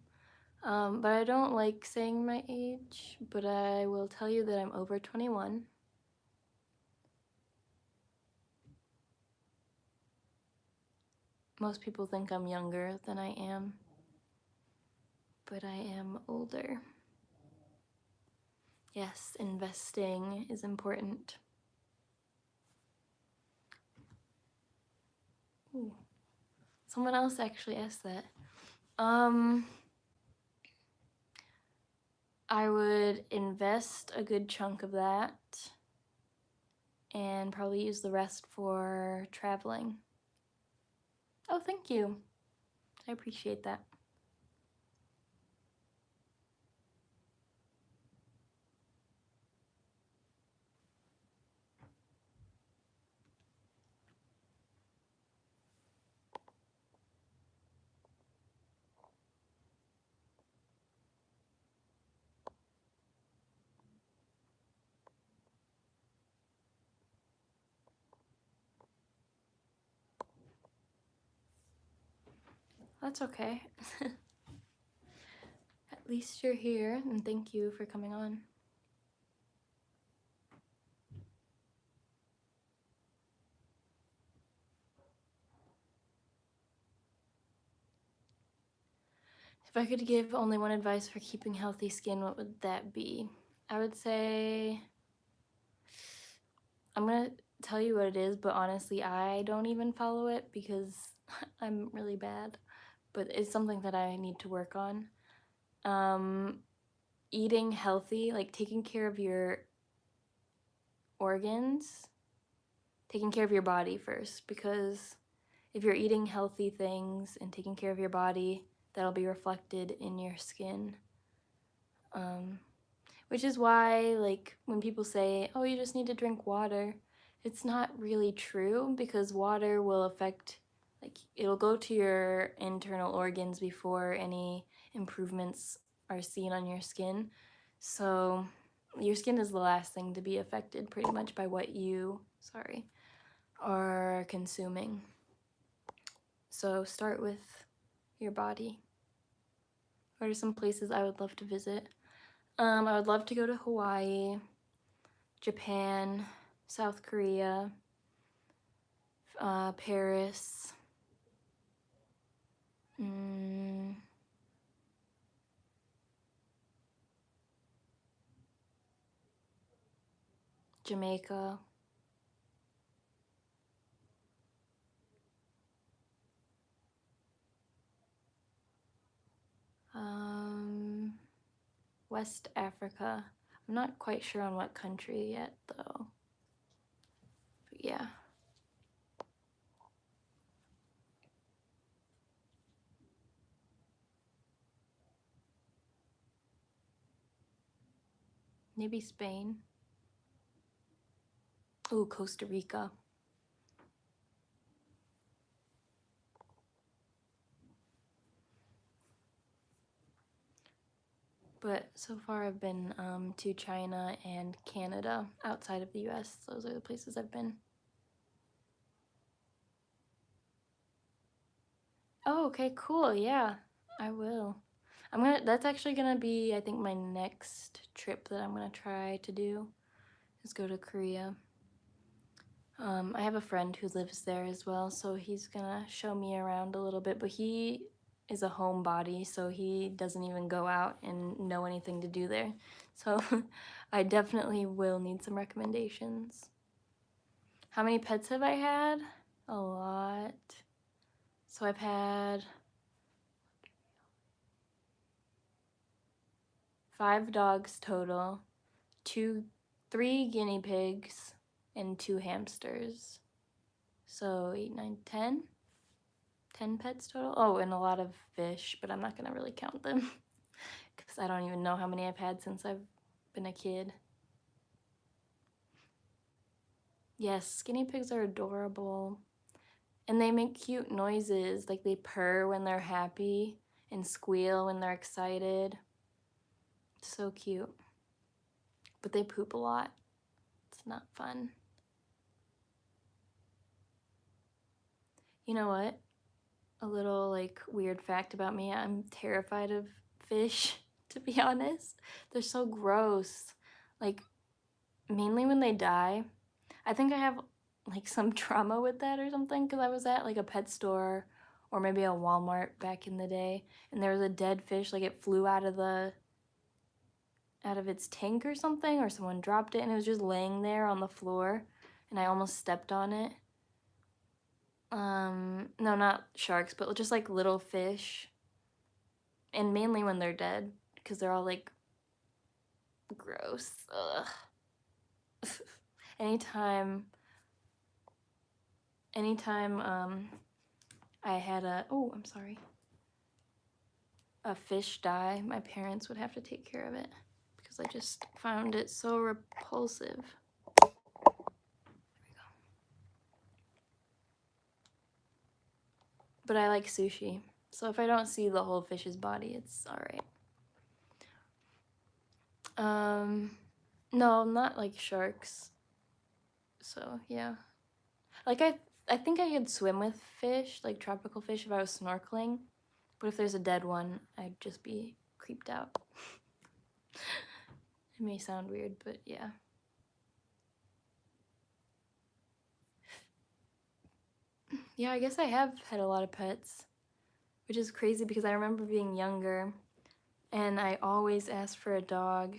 But I don't like saying my age, but I will tell you that I'm over 21. Most people think I'm younger than I am, but I am older. Yes, investing is important. Ooh. Someone else actually asked that. I would invest a good chunk of that and probably use the rest for traveling. Oh, thank you. I appreciate that. That's okay. At least you're here, and thank you for coming on. If I could give only one advice for keeping healthy skin, what would that be? I would say, I'm gonna tell you what it is, but honestly, I don't even follow it because I'm really bad. But it's something that I need to work on. Eating healthy, like taking care of your organs, taking care of your body first, because if you're eating healthy things and taking care of your body, that'll be reflected in your skin. Which is why, like, when people say, oh, you just need to drink water, it's not really true, because water will affect, like, it'll go to your internal organs before any improvements are seen on your skin. So your skin is the last thing to be affected pretty much by what you, are consuming. So start with your body. What are some places I would love to visit? I would love to go to Hawaii, Japan, South Korea, Paris, Jamaica, West Africa. I'm not quite sure on what country yet, though. But yeah. Maybe Spain. Ooh, Costa Rica. But so far I've been to China and Canada outside of the US. Those are the places I've been. Oh, okay, cool. Yeah, I will. That's actually gonna be, I think, my next trip that I'm gonna try to do is go to Korea. I have a friend who lives there as well, so he's gonna show me around a little bit, but he is a homebody, so he doesn't even go out and know anything to do there. So I definitely will need some recommendations. How many pets have I had? A lot. So I've had 5 dogs total, 3 guinea pigs, and 2 hamsters. So 8, 9, 10. 10 pets total. Oh, and a lot of fish, but I'm not gonna really count them because I don't even know how many I've had since I've been a kid. Yes, guinea pigs are adorable. And they make cute noises, like they purr when they're happy and squeal when they're excited. So cute. But they poop a lot. It's not fun. You know what? A little like weird fact about me, I'm terrified of fish, to be honest. They're so gross. Like, mainly when they die. I think I have like some trauma with that or something because I was at like a pet store or maybe a Walmart back in the day and there was a dead fish, like it flew out of its tank or something, or someone dropped it and it was just laying there on the floor and I almost stepped on it. No, not sharks, but just like little fish. And mainly when they're dead because they're all like gross. Ugh. anytime I had I'm sorry, a fish die, my parents would have to take care of it because I just found it so repulsive. There we go. But I like sushi, so if I don't see the whole fish's body, it's all right. No, not like sharks. So yeah, like I think I could swim with fish, like tropical fish, if I was snorkeling. But if there's a dead one, I'd just be creeped out. It may sound weird, but yeah. Yeah, I guess I have had a lot of pets, which is crazy because I remember being younger and I always asked for a dog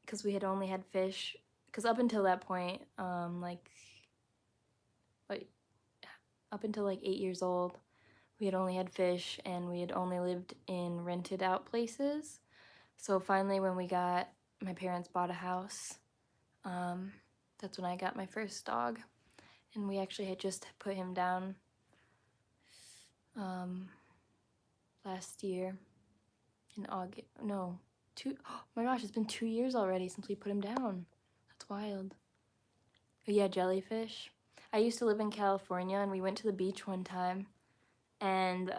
because we had only had fish. Because up until that point, like up until like 8 years old, we had only had fish and we had only lived in rented out places. So finally when my parents bought a house, that's when I got my first dog. And we actually had just put him down last year in August. No, oh my gosh, it's been 2 years already since we put him down. That's wild. But yeah, jellyfish. I used to live in California and we went to the beach one time and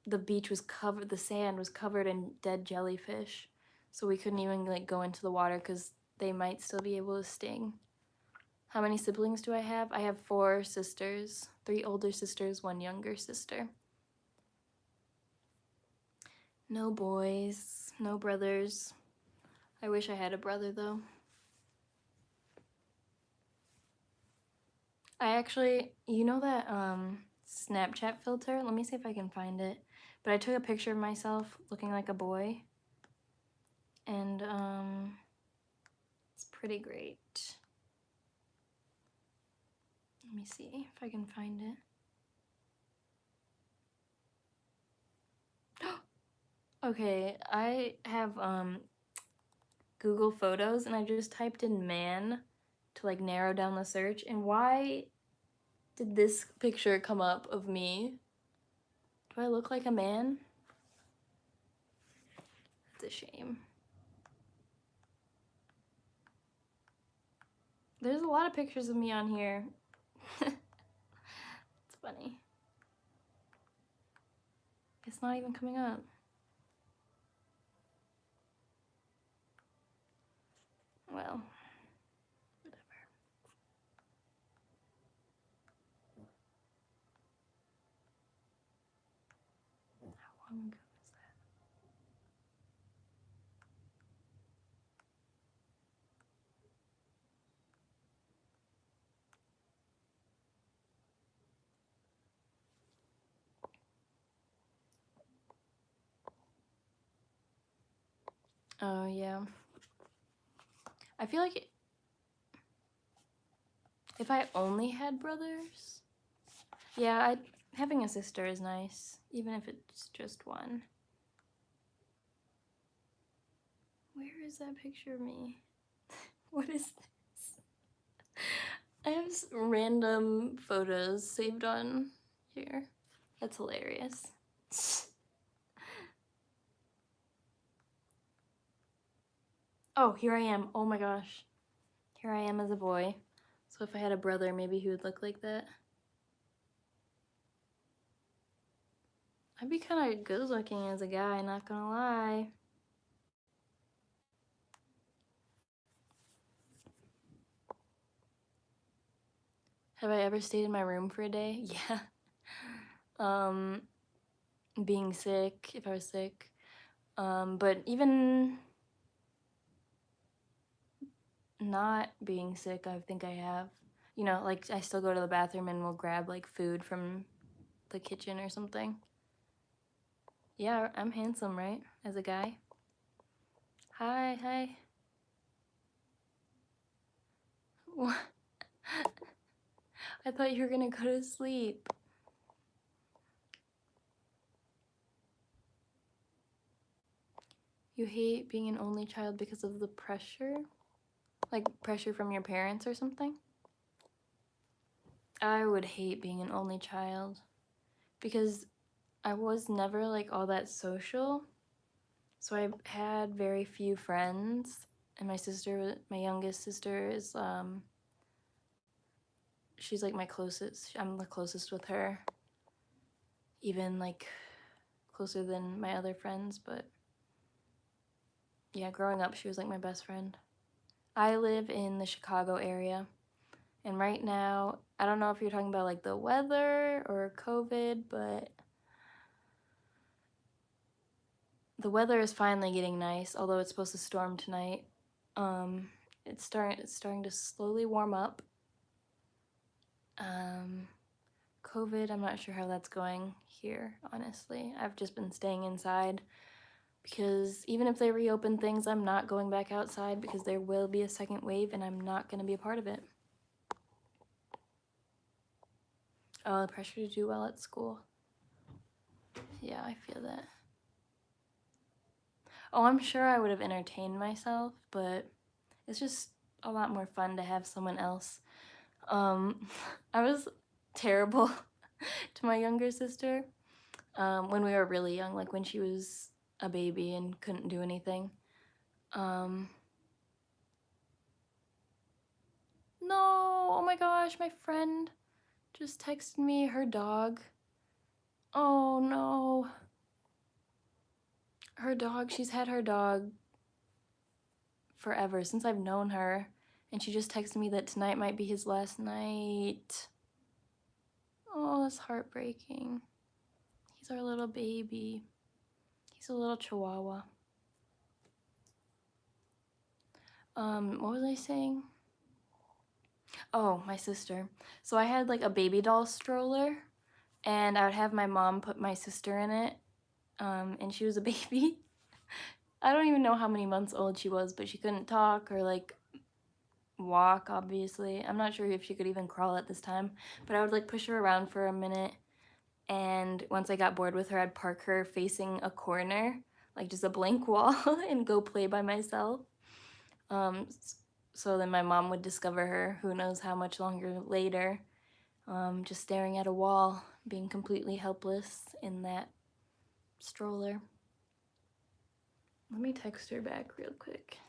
the beach was covered, the sand was covered in dead jellyfish. So we couldn't even like go into the water because they might still be able to sting. How many siblings do I have? I have 4 sisters, 3 older sisters, 1 younger sister. No boys, no brothers. I wish I had a brother though. I actually, you know that Snapchat filter? Let me see if I can find it. But I took a picture of myself looking like a boy. And it's pretty great. Let me see if I can find it. Okay, I have Google Photos and I just typed in man to like narrow down the search, and why did this picture come up of me? Do I look like a man? It's a shame. There's a lot of pictures of me on here. It's funny. It's not even coming up. Well, whatever. How long ago is that? Oh, yeah. I feel like if I only had brothers, yeah, Having a sister is nice, even if it's just one. Where is that picture of me? What is this? I have random photos saved on here. That's hilarious. Oh, here I am. Oh my gosh. Here I am as a boy. So if I had a brother, maybe he would look like that. I'd be kind of good looking as a guy, not gonna lie. Have I ever stayed in my room for a day? Yeah. Being sick, if I was sick. But even not being sick, I think I have. You know, like I still go to the bathroom and will grab like food from the kitchen or something. Yeah, I'm handsome, right? As a guy. Hi, hi. What? I thought you were gonna go to sleep. You hate being an only child because of the pressure? Like pressure from your parents or something? I would hate being an only child because I was never like all that social. So I had very few friends, and my youngest sister is she's like my closest. I'm the closest with her. Even like closer than my other friends, but yeah, growing up she was like my best friend. I live in the Chicago area, and right now, I don't know if you're talking about like the weather or COVID, but the weather is finally getting nice, although it's supposed to storm tonight. It's starting to slowly warm up. COVID, I'm not sure how that's going here, honestly. I've just been staying inside because even if they reopen things, I'm not going back outside because there will be a second wave and I'm not going to be a part of it. Oh, the pressure to do well at school. Yeah, I feel that. Oh, I'm sure I would have entertained myself, but it's just a lot more fun to have someone else. I was terrible to my younger sister when we were really young, like when she was a baby and couldn't do anything. No, oh my gosh, my friend just texted me her dog. Oh no. Her dog, she's had her dog forever, since I've known her, and she just texted me that tonight might be his last night. Oh, that's heartbreaking. He's our little baby. He's a little chihuahua. What was I saying? Oh, my sister. So I had like a baby doll stroller, and I would have my mom put my sister in it, and she was a baby. I don't even know how many months old she was, but she couldn't talk or like walk, obviously. I'm not sure if she could even crawl at this time, but I would like push her around for a minute, and once I got bored with her, I'd park her facing a corner, like just a blank wall, and go play by myself. So then my mom would discover her, who knows how much longer later, just staring at a wall, being completely helpless in that stroller. Let me text her back real quick.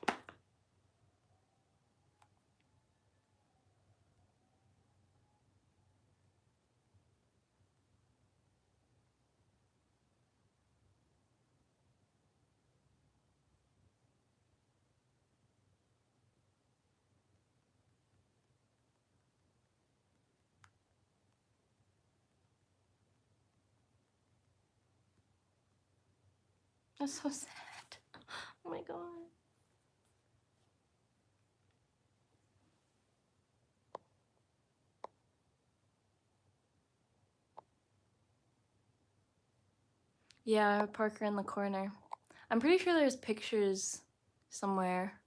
That's so sad. Oh my god. Yeah, I would park her in the corner. I'm pretty sure there's pictures somewhere.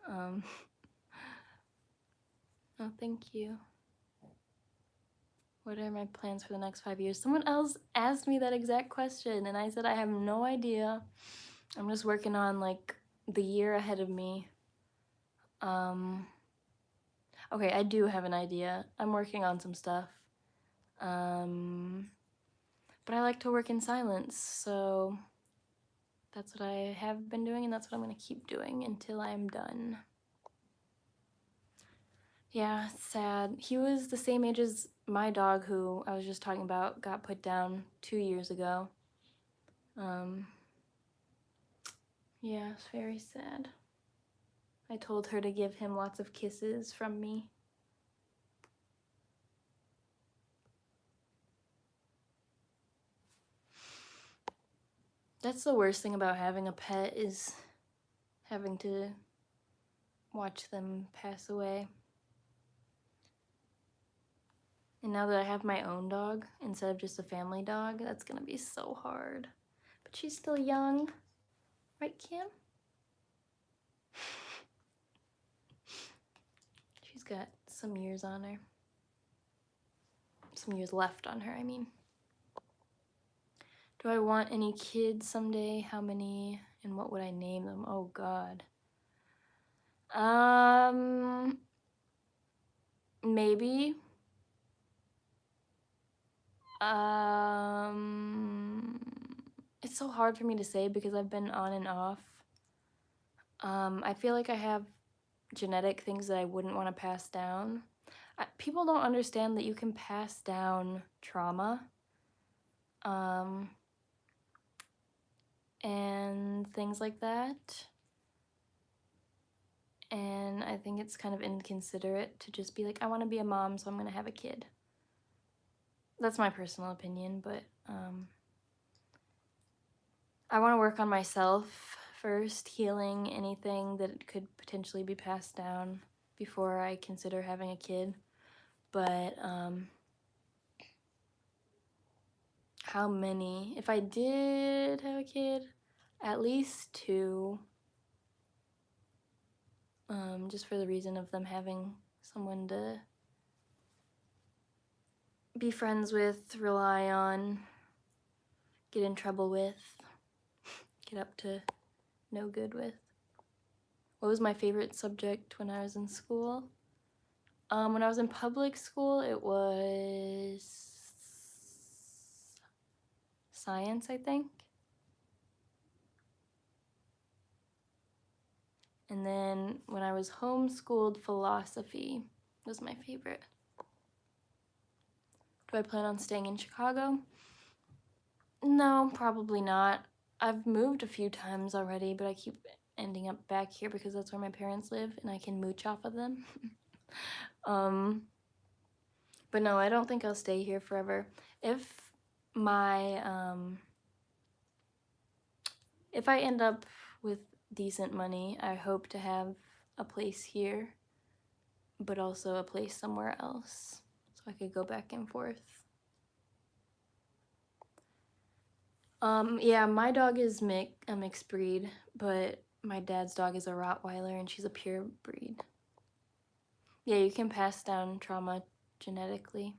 Oh, thank you. What are my plans for the next 5 years? Someone else asked me that exact question, and I said I have no idea. I'm just working on, like, the year ahead of me. Okay, I do have an idea. I'm working on some stuff. But I like to work in silence, so that's what I have been doing, and that's what I'm gonna keep doing until I'm done. Yeah, it's sad. He was the same age as my dog, who I was just talking about, got put down 2 years ago. Yeah, it's very sad. I told her to give him lots of kisses from me. That's the worst thing about having a pet, is having to watch them pass away. And now that I have my own dog instead of just a family dog, that's gonna be so hard. But she's still young, right, Kim? She's got some years on her. Some years left on her, I mean. Do I want any kids someday? How many? And what would I name them? Oh, God. Maybe. It's so hard for me to say because I've been on and off. I feel like I have genetic things that I wouldn't want to pass down. People don't understand that you can pass down trauma. And things like that. And I think it's kind of inconsiderate to just be like, I want to be a mom, so I'm going to have a kid. That's my personal opinion, but I want to work on myself first, healing anything that could potentially be passed down before I consider having a kid. But how many? If I did have a kid, at least 2. Just for the reason of them having someone to be friends with, rely on, get in trouble with, get up to no good with. What was my favorite subject when I was in school? When I was in public school, it was science, I think. And then when I was homeschooled, philosophy was my favorite. Do I plan on staying in Chicago? No, probably not. I've moved a few times already, but I keep ending up back here because that's where my parents live and I can mooch off of them. But no, I don't think I'll stay here forever. If I end up with decent money, I hope to have a place here, but also a place somewhere else, so I could go back and forth. Yeah, my dog is a mixed breed, but my dad's dog is a Rottweiler and she's a pure breed. Yeah, you can pass down trauma genetically.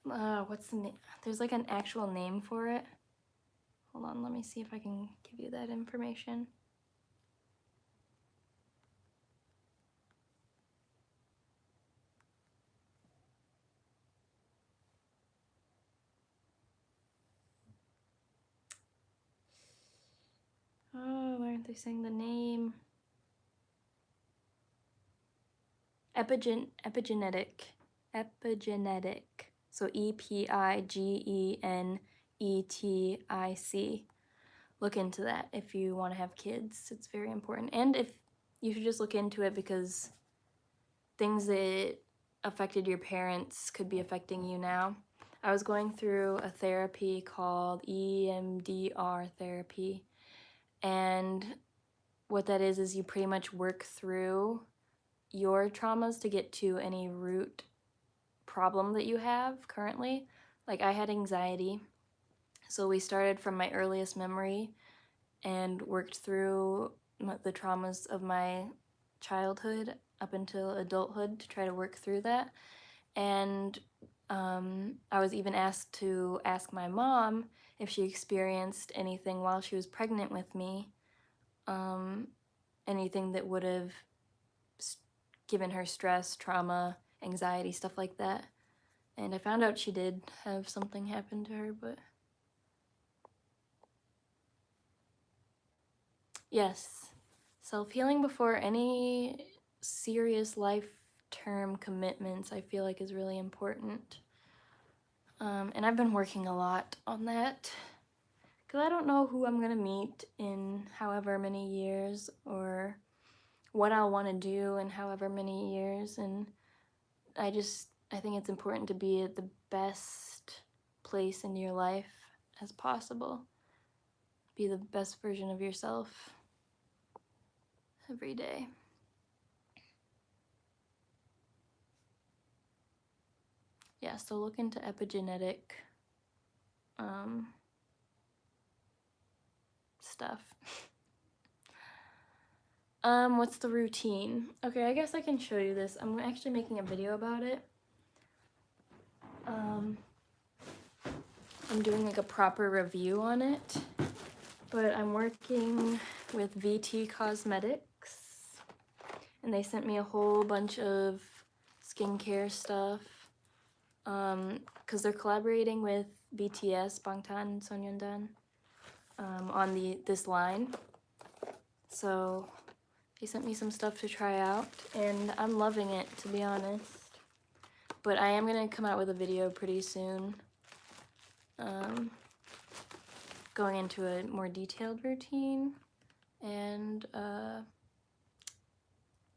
What's the name? There's like an actual name for it. Hold on, let me see if I can give you that information. Oh, why aren't they saying the name? Epigenetic. So EPIGENETIC. Look into that if you want to have kids. It's very important. And if you should just look into it because things that affected your parents could be affecting you now. I was going through a therapy called EMDR therapy. And what that is you pretty much work through your traumas to get to any root problem that you have currently. Like I had anxiety, so we started from my earliest memory and worked through the traumas of my childhood up until adulthood to try to work through that. And I was even asked to ask my mom if she experienced anything while she was pregnant with me, anything that would have given her stress, trauma, anxiety, stuff like that. And I found out she did have something happen to her, but yes, self-healing before any serious life-term commitments, I feel like, is really important. And I've been working a lot on that because I don't know who I'm gonna meet in however many years or what I'll want to do in however many years, and I think it's important to be at the best place in your life as possible. Be the best version of yourself every day. Yeah, so look into epigenetic stuff. What's the routine? Okay, I guess I can show you this. I'm actually making a video about it. I'm doing like a proper review on it, but I'm working with VT Cosmetics, and they sent me a whole bunch of skincare stuff, because they're collaborating with BTS, Bangtan Sonyeondan, on this line. So they sent me some stuff to try out, and I'm loving it, to be honest. But I am gonna come out with a video pretty soon, going into a more detailed routine, and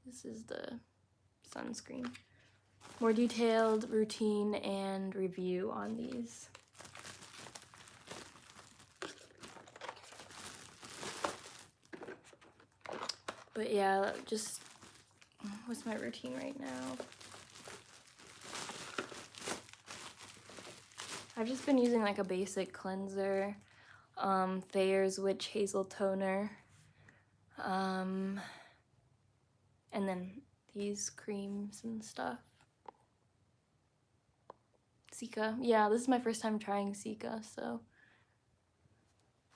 this is the sunscreen. More detailed routine and review on these. But yeah, just, what's my routine right now? I've just been using like a basic cleanser, Thayer's Witch Hazel Toner, and then these creams and stuff. Cica, yeah, this is my first time trying Cica, so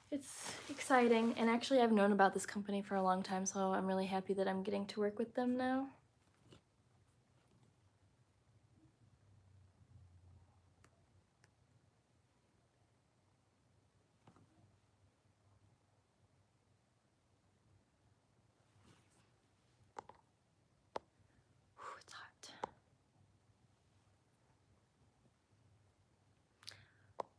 it's exciting. And actually I've known about this company for a long time, so I'm really happy that I'm getting to work with them now. It's hot.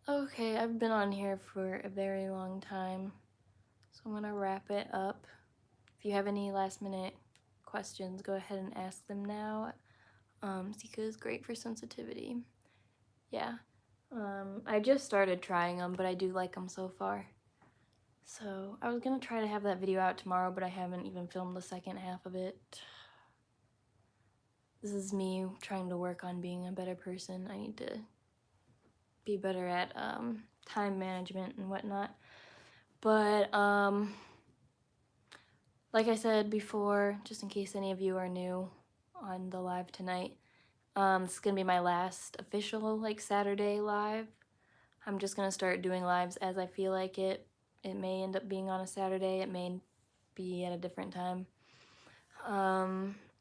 Okay, I've been on here for a very long time, so I'm gonna wrap it up. If you have any last minute questions, go ahead and ask them now. Cica is great for sensitivity. Yeah, I just started trying them, but I do like them so far. So I was gonna try to have that video out tomorrow, but I haven't even filmed the second half of it. This is me trying to work on being a better person. I need to be better at time management and whatnot. But like I said before, just in case any of you are new on the live tonight, this is gonna be my last official like Saturday live. I'm just gonna start doing lives as I feel like it. It may end up being on a Saturday, it may be at a different time.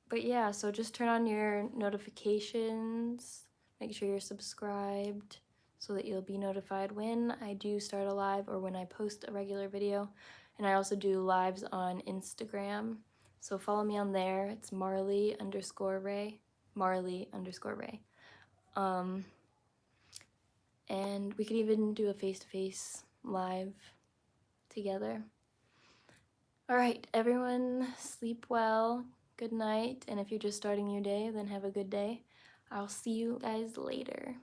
But yeah, so just turn on your notifications, make sure you're subscribed so that you'll be notified when I do start a live or when I post a regular video. And I also do lives on Instagram, so follow me on there. It's Marley_Ray, Marley_Ray. And we could even do a face-to-face live together. All right, everyone, sleep well, good night, and if you're just starting your day, then have a good day. I'll see you guys later.